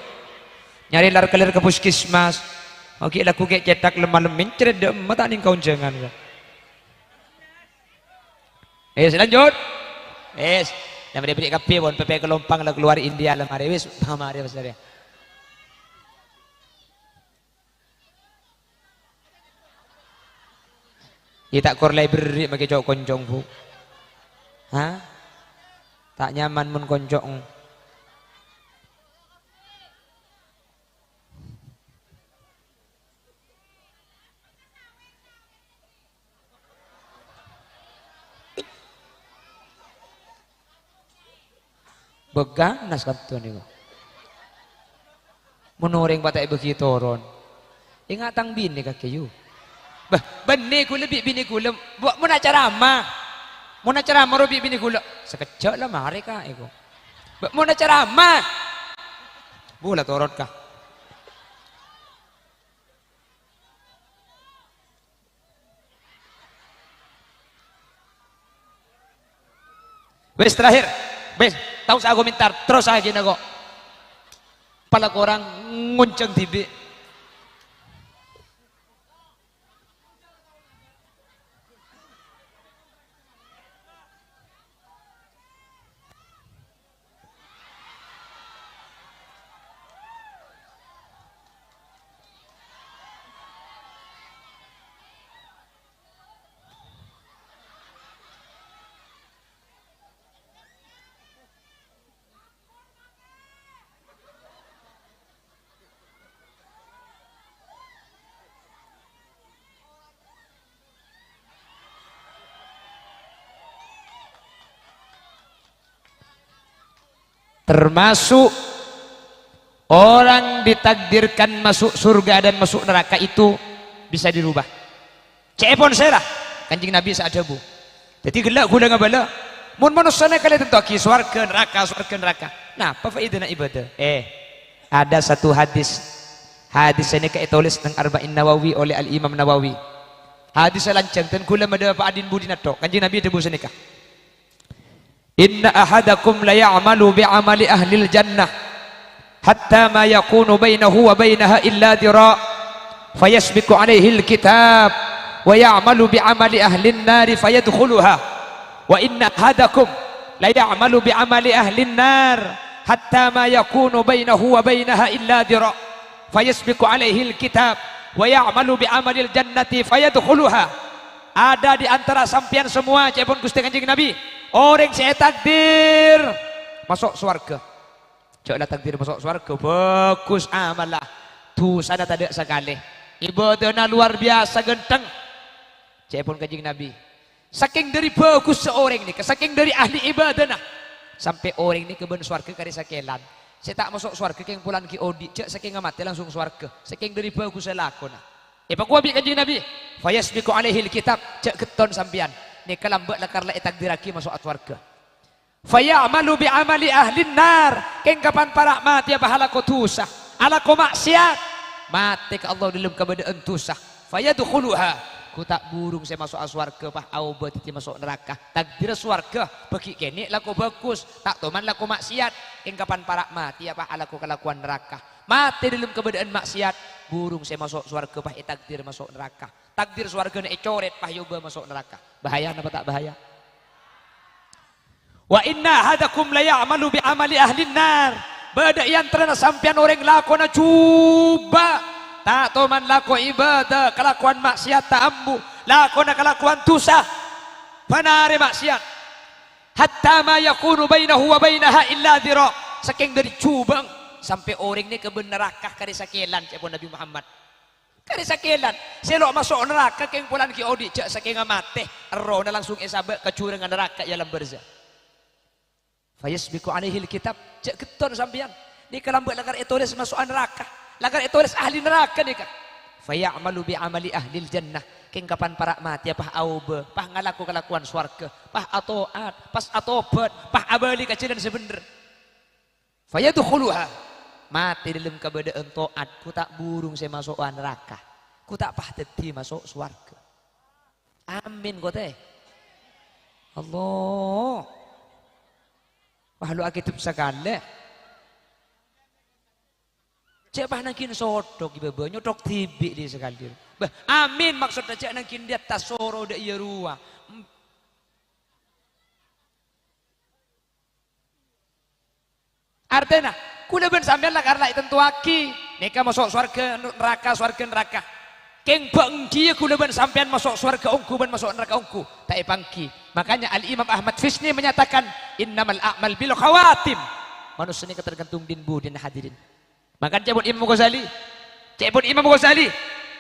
Nyari lar kelir ke puskesmas. Oke laku kayak cetak lemah lemin cerdas mata ning kaun jangan. Lanjut. Yang beri kapi pun PP kelompang lah keluar India lah mari wis mari besar ya. Kita kor library pakai cok koncong bu. Hah? Tak nyaman mun koncong. Beganas kapten niku. Menoreng patai begitu ron. Ingatang bini kakiyu. Bah, bini kula bini kula. Buat mun acara ama. Mun acara ama robi bini kula. Sekejap lah mari ka iko. Mun acara ama. Bula torot ka. Wes terakhir. Wes tahu saya komentar terus aja nago. Pala korang ngunceng tibi. Termasuk orang ditakdirkan masuk surga dan masuk neraka itu bisa dirubah. Cepon serah kanjing Nabi saat bu. Jadi gelak gula ngabala. Mun manusia kalian tentu aki swarga neraka. Nah, apa faedah ibadah? Ada satu hadis. Hadis ini kayak tulis tentang Arba'in Nawawi oleh Al Imam Nawawi. Hadis lancang dan gula mada Pak Adin Budi nato. Kanjing Nabi debu senika. Inna ahadakum la ya'malu bi'amali ahlil jannah hatta ma yakunu bainahu wa bainaha illa dira fayasbiqu alaihi alkitab wa ya'malu bi'amali ahli an-nar fayadkhuluha wa inna ahadakum la ya'malu bi'amali ahli an-nar hatta ma yakunu bainahu wa bainaha illa dira fayasbiqu alaihi alkitab wa ya'malu bi'amali al-jannati fayadkhuluha. Ada di antara sampian semua cepon Gusti Kanjeng Nabi orang saya takdir masuk surga. Coklah takdir masuk surga bagus amalah tuh sana tak ada sekali ibadahnya luar biasa genteng cepon Kanjeng Nabi saking dari bagus seorang ini saking dari ahli ibadahnya sampai orang ini keben surga kari sakelan saya tak masuk surga yang pulang ki odi cek saking mati langsung surga saking dari bagus lakona pakua bi Kanjeng Nabi fayasbiqu alaihi alkitab cek keton sampian ni kalambak lakar la takdiraki masuk surga fayamalu bi amali ahli nar keng kapan para mati bahala ko tusah ala ko maksiat mati ka Allah dalam keadaan tusah fayadkhuluha ku tak burung saya masuk surga pah au betiti masuk neraka takdir surga bagi kene lako bagus tak toman lako maksiat keng kapan para mati apa ala ko kelakuan neraka mati dalam keadaan maksiat burung saya masuk surga pah takdir masuk neraka takdir surga na coret pah yoba masuk neraka bahaya apa tak bahaya wa inna hadakum la ya'malu bi amali ahli nar bada yang terana sampian orang lakona cuba tak toman lako ibadah kelakuan maksiat tak ambu lakona kelakuan tusah panare maksiat hatta ma yakunu bainahu wa bainaha illa dira saking dari cubang sampai orang ni keben neraka kari sakelan cepon Nabi Muhammad kari sakelan selok masuk neraka keng pulan ki odi cek saking mate ero na langsung esabe kecurangan neraka dalam berzah fayasbiqu alaihi alkitab cek keton sampean ni kalambak lakar etoles masuk neraka lakar etoles ahli neraka ni ka fayamalu bi amali ahli jannah keng kapan para mati apa aube pah ngalaku kelakuan swarga pah atoat pas atobat pah abali kacilan sebener fayadkhuluha mati dalam keadaan taat ku tak burung saya masuk neraka ku tak pah teti masuk swarga amin kau teh Allah wah lu akitip sekali cek pah nangkin sodok ibu nyodok tibik di sekali amin maksudnya cek nangkin dia tasoro da iya ruah artinya kuda ben sampean lah karena itu tuaki neka masuk surga neraka keng bangki kuda ben sampean masuk surga ungku ben masuk neraka ungku tak pangki makanya Al Imam Ahmad Fisni menyatakan innamal a'mal bil khawatim manusia ini ketergantung din budin hadirin makanya cepun Imam Ghazali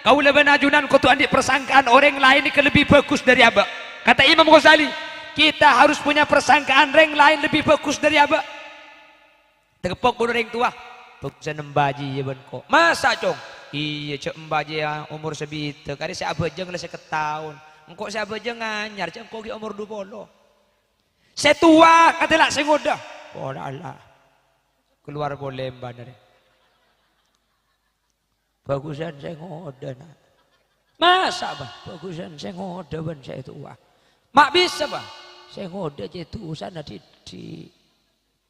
kau lebih najunan kau tu andik persangkaan orang lain ini lebih bagus dari abak kata Imam Ghazali kita harus punya persangkaan orang lain lebih bagus dari abak tegepok bodoh orang tua bagusan embaji ya ben kok masa cong iya cek embaji ya umur sebita kali saya abajeng lah saya ketahun engkau saya abajeng nganyar cek engkau di umur 20 saya tua katalah saya ngodah oh Allah keluar boleh mbak dari bagusan saya ngodah nah. Masa bah bagusan saya ngodah ben saya tua mak bisa bah saya ngodah jadi tulisan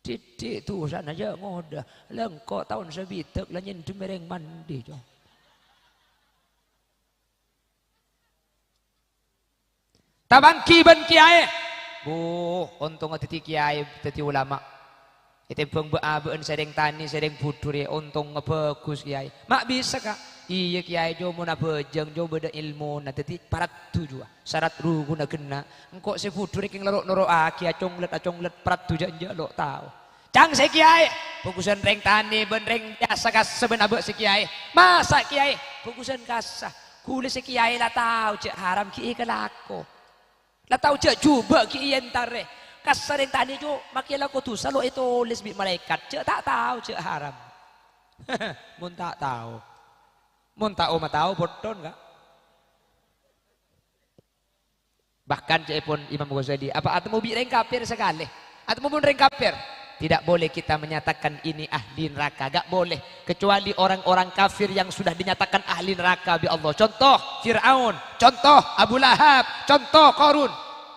Titik tu sana aja ngoda lengkok tahun sebitek lah nyen mereng mandi jo. Tabangki ban kiai. Bu, untung ati kiai tati ulama. Ite peng beabeun sedeng tani sedeng budur ya untung ngebagus kiai. Mak bisa kak. Iya kiai jo mun abejeng jo beda ilmu na tati parat tujuh. Syarat rugu na kena. Engkau se budur king lorok aki acong let parat tujuh lo tahu. Cang se kiai bagusan reng tani ben reng biasa kas seben abek se kiai. Masa kiai bagusan kasah. Kulis se kiai lah tahu cek haram kiai kelako. Lah tahu cek juba kiai entare. Kas reng tani jo makilah ko tu salo itu tulis bi malaikat cek tak tahu cek haram. Mun tak tahu. Mun tahu mah tahu boton enggak? Bahkan cepon Imam Ghazali, apa atau mau reng kafir sekali? Atau mau reng kafir? Tidak boleh kita menyatakan ini ahli neraka, enggak boleh kecuali orang-orang kafir yang sudah dinyatakan ahli neraka bi Allah. Contoh Fir'aun, contoh Abu Lahab, contoh Qarun.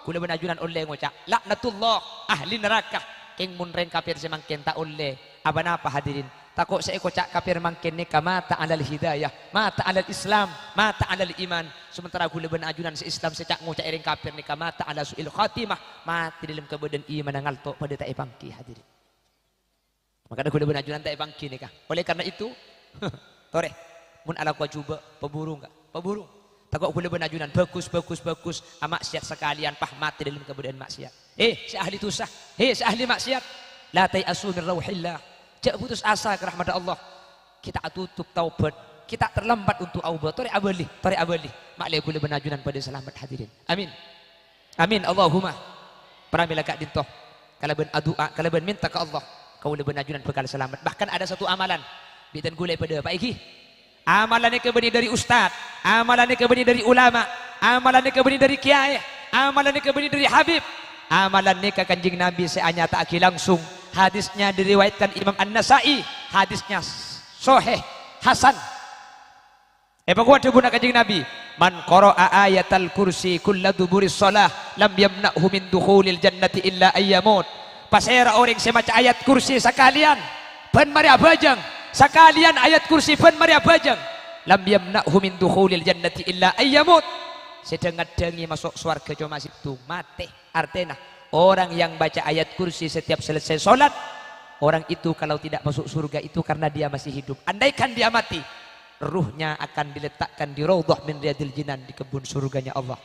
Kula benajunan oleh ngocak laknatullah ahli neraka. Keng mun reng kafir semangken tak oleh Apa hadirin? Takut saya kocak kafir mangkin nikah mata alal hidayah, mata alal Islam, mata alal iman. Sementara gula ben ajunan si Islam secak ngocak iring kafir nikah mata ala suil khatimah, mati dalam kebadan iman ngalto pada tak pangki hadirin. Maka gula ben ajunan tak pangki nikah. Oleh karena itu, tore mun ala kuajuba peburu enggak? Peburu. Takut gula ben ajunan bagus maksiat sekalian pah mati dalam kebadan maksiat. Si ahli tusah, si ahli maksiat, la tayasu min rauhillah. Jangan putus asa ke rahmat Allah. Kita tutup taubat. Kita terlambat untuk taubat. Tori abali. Maklai gula benajunan pada selamat hadirin. Amin. Amin. Allahumma. Pramila kak dintoh. Kalau ben adua, kalau ben minta ke Allah. Kau le benajunan bekal selamat. Bahkan ada satu amalan. Bitan gula pada Pak Iki. Amalannya kebeni dari ustaz. Amalannya kebeni dari ulama. Amalannya kebeni dari kiai. Amalannya kebeni dari Habib. Amalannya ke kanjing Nabi saya nyata aki langsung. Hadisnya diriwayatkan Imam An-Nasai, hadisnya sahih hasan. Kuat guna kanjeng Nabi, man qara'a ayatal kursi kulla duburis shalah lam yamna'hu min dukhulil jannati illa ayyamut. Pasera orang semaca ayat kursi sekalian ban maria bajang, sekalian ayat kursi ban maria bajang, lam yamna'hu min dukhulil jannati illa ayyamut. Sedengat-dengi masuk surga cuma situ mati. Artinya orang yang baca ayat kursi setiap selesai sholat, orang itu kalau tidak masuk surga itu karena dia masih hidup. Andaikan dia mati, ruhnya akan diletakkan di raudhah min riyadil jinan, di kebun surganya Allah.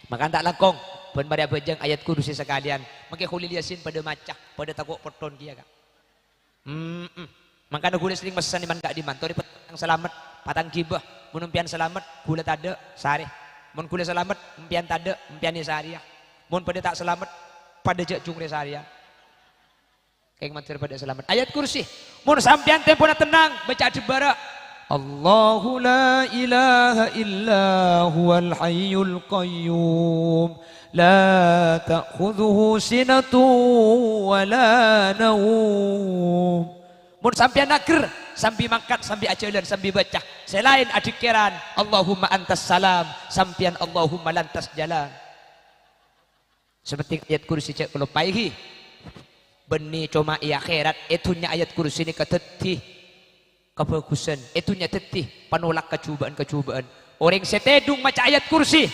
Maka tak langkong ben maria bajang ayat kursi sekalian. Maka khulil yasin pada macah, pada takut poton dia kan. Maka gula sering pesan iman gak diman, tori petang selamat, patang gibah, menumpian selamat, gula tada, sari. Mun gula selamat, empian tada, empian sari. Mun pada tak selamat pada jak jungre seharian. Kayak mater pada selamat. Ayat kursi. Mun sampean tempo tenang baca debara. Allahu la ilaha illa huwal hayyul qayyum la ta'khudhuhu sinatu wa la naum. Mun sampean naker sambil mangkat sambil ajalan sambil baca. Selain adikeran Allahumma antas salam, sampean Allahumma lantas jalan. Seperti ayat kursi cek kalau paihi benih cuma i akhirat itunya ayat kursi ini ketetih kebagusan itunya tetih penolak kecubaan orang setedung maca ayat kursi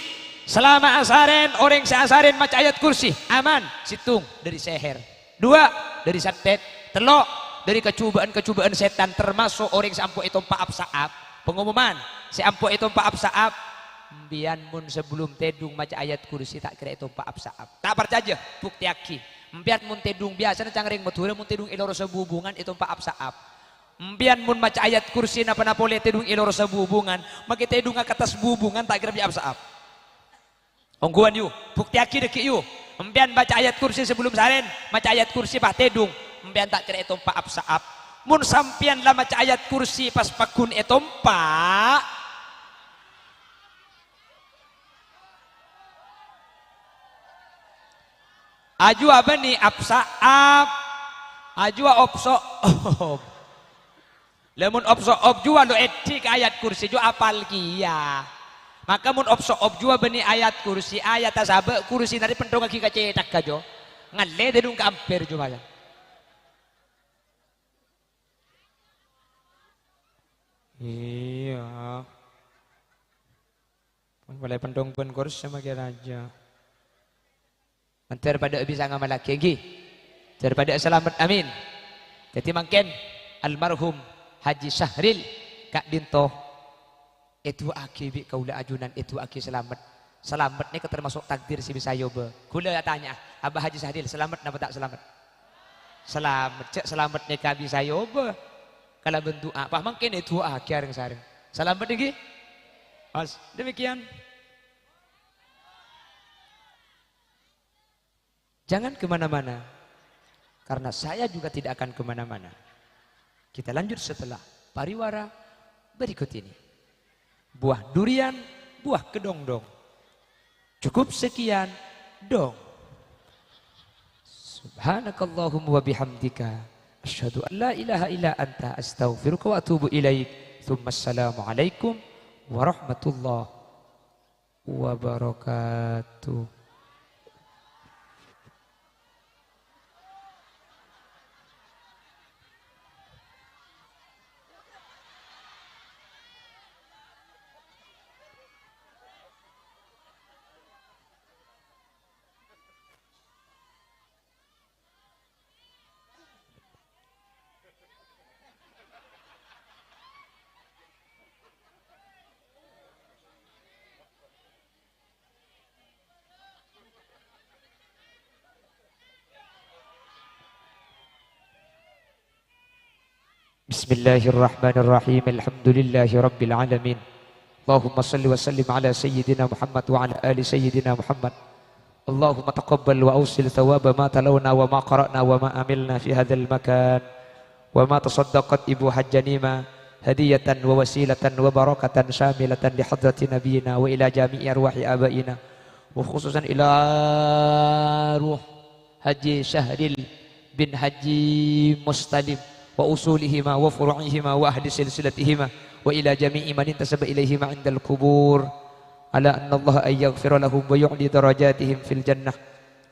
selama asaren orang seasaren maca ayat kursi aman situng dari seher, dua dari santet, telok dari kecubaan setan, termasuk orang seampu itu paap saap. Pengumuman seampu itu paap saap bian mun sebelum tedung maca ayat kursi tak kira itu paap saap. Tak percaya bukti aki. Mbian mun tedung biasa cangring betul mun tedung ilor sebubungan itu paap saap. Mbian mun maca ayat kursi napa boleh tedung ilor sebubungan, maka tedung ke atas bubungan tak kira paap saap. Ongguan yu, bukti aki deki yu. Mbian baca ayat kursi sebelum saren, maca ayat kursi bah tedung. Mbian tak kira itu paap saap. Mun sampian lah maca ayat kursi pas pakun itu pak aju apa nih apsaap aju opso op lemun opso op jua lo edik ayat kursi jua apal kia maka mun opso op jua beni ayat kursi ayat asabe kursi dari pendong lagi kacetak kajo ngalle dedung kampir jua ya iya boleh pendong pun kursi sama kira aja daripada bisa ngamal lagi daripada selamat amin. Jadi makin almarhum Haji Syahril Kak Dinto itu akibi kaula ajunan itu aki selamat ini termasuk takdir si bisa yoba kula tanya Abah Haji Syahril selamat napa tak selamat cek selamat nih kak bisa yoba kalau bentuk apa makin itu aki yang sareng selamat lagi as demikian. Jangan kemana-mana, karena saya juga tidak akan kemana-mana. Kita lanjut setelah pariwara berikut ini. Buah durian, buah kedong-dong. Cukup sekian, dong. Subhanakallahumma wa bihamdika. Asyhadu an la ilaha illa anta astaghfiruka wa atubu ilaik. Assalamualaikum warahmatullahi wabarakatuh. Bismillahirrahmanirrahim. Alhamdulillahi rabbil alamin. Allahumma salli wa sallim ala sayyidina Muhammad wa ala ali sayyidina Muhammad. Allahumma taqabbal wa awsil thawaba ma talawna wa ma qara'na wa ma amilna fi hadzal makan wa ma tasaddaqat ibu hajjanima hadiyatan wa wasilatan wa barakatan syamilatan li hadrati nabiyina wa ila jami'i arwahi abaina wa khususan ila ruh Haji Syahril bin Haji Mustalim wa usulihima wa furu'ihima wa ahli silsilatihima wa ila jami'i man intasaba ilaihima indal kubur ala anna Allah ay yaghfira lahum wa yu'li darajatihim fil jannah.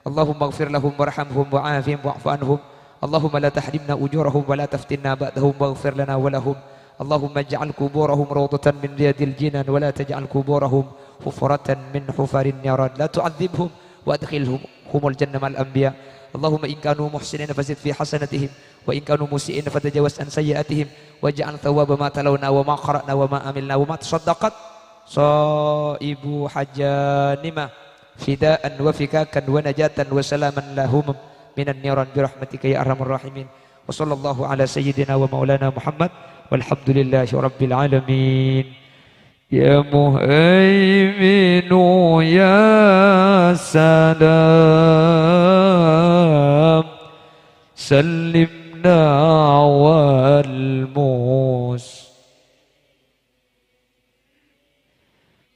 Allahumma ighfir lahum warhamhum wa'afihim wa'fu anhum. Allahumma la tahrimna ujurahum wa la taftinna ba'dahum waghfir lana wa lahum. Allahumma ij'al kuburahum rawdatan min riyadil jinan wa la taj'al kuburahum hufratan min hufarin niran. La tu'adzibhum wa adkhilhum humul jannah ma'al anbiya. Allahumma in kanu muhsinina fazid fi hasanatihim wa in kanu musii'ina fatajawaz an sayyi'atihim waj'al thawaba ma talawna wa ma qara'na wa ma amilna wa ma tasaddaqat saibu hajjanima fidaan wa fikakan wa najatan wa salaman lahum minan niran bi rahmatika ya arhamar rahimin. Wa sallallahu ala sayyidina wa maulana Muhammad walhamdulillahi rabbil alamin. Ya muhaiminu ya salam sallimna wal mus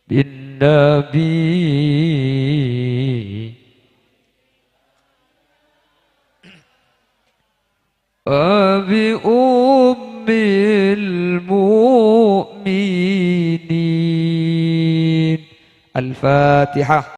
bin nabi abi ummil mu'minin. Al-Fatihah.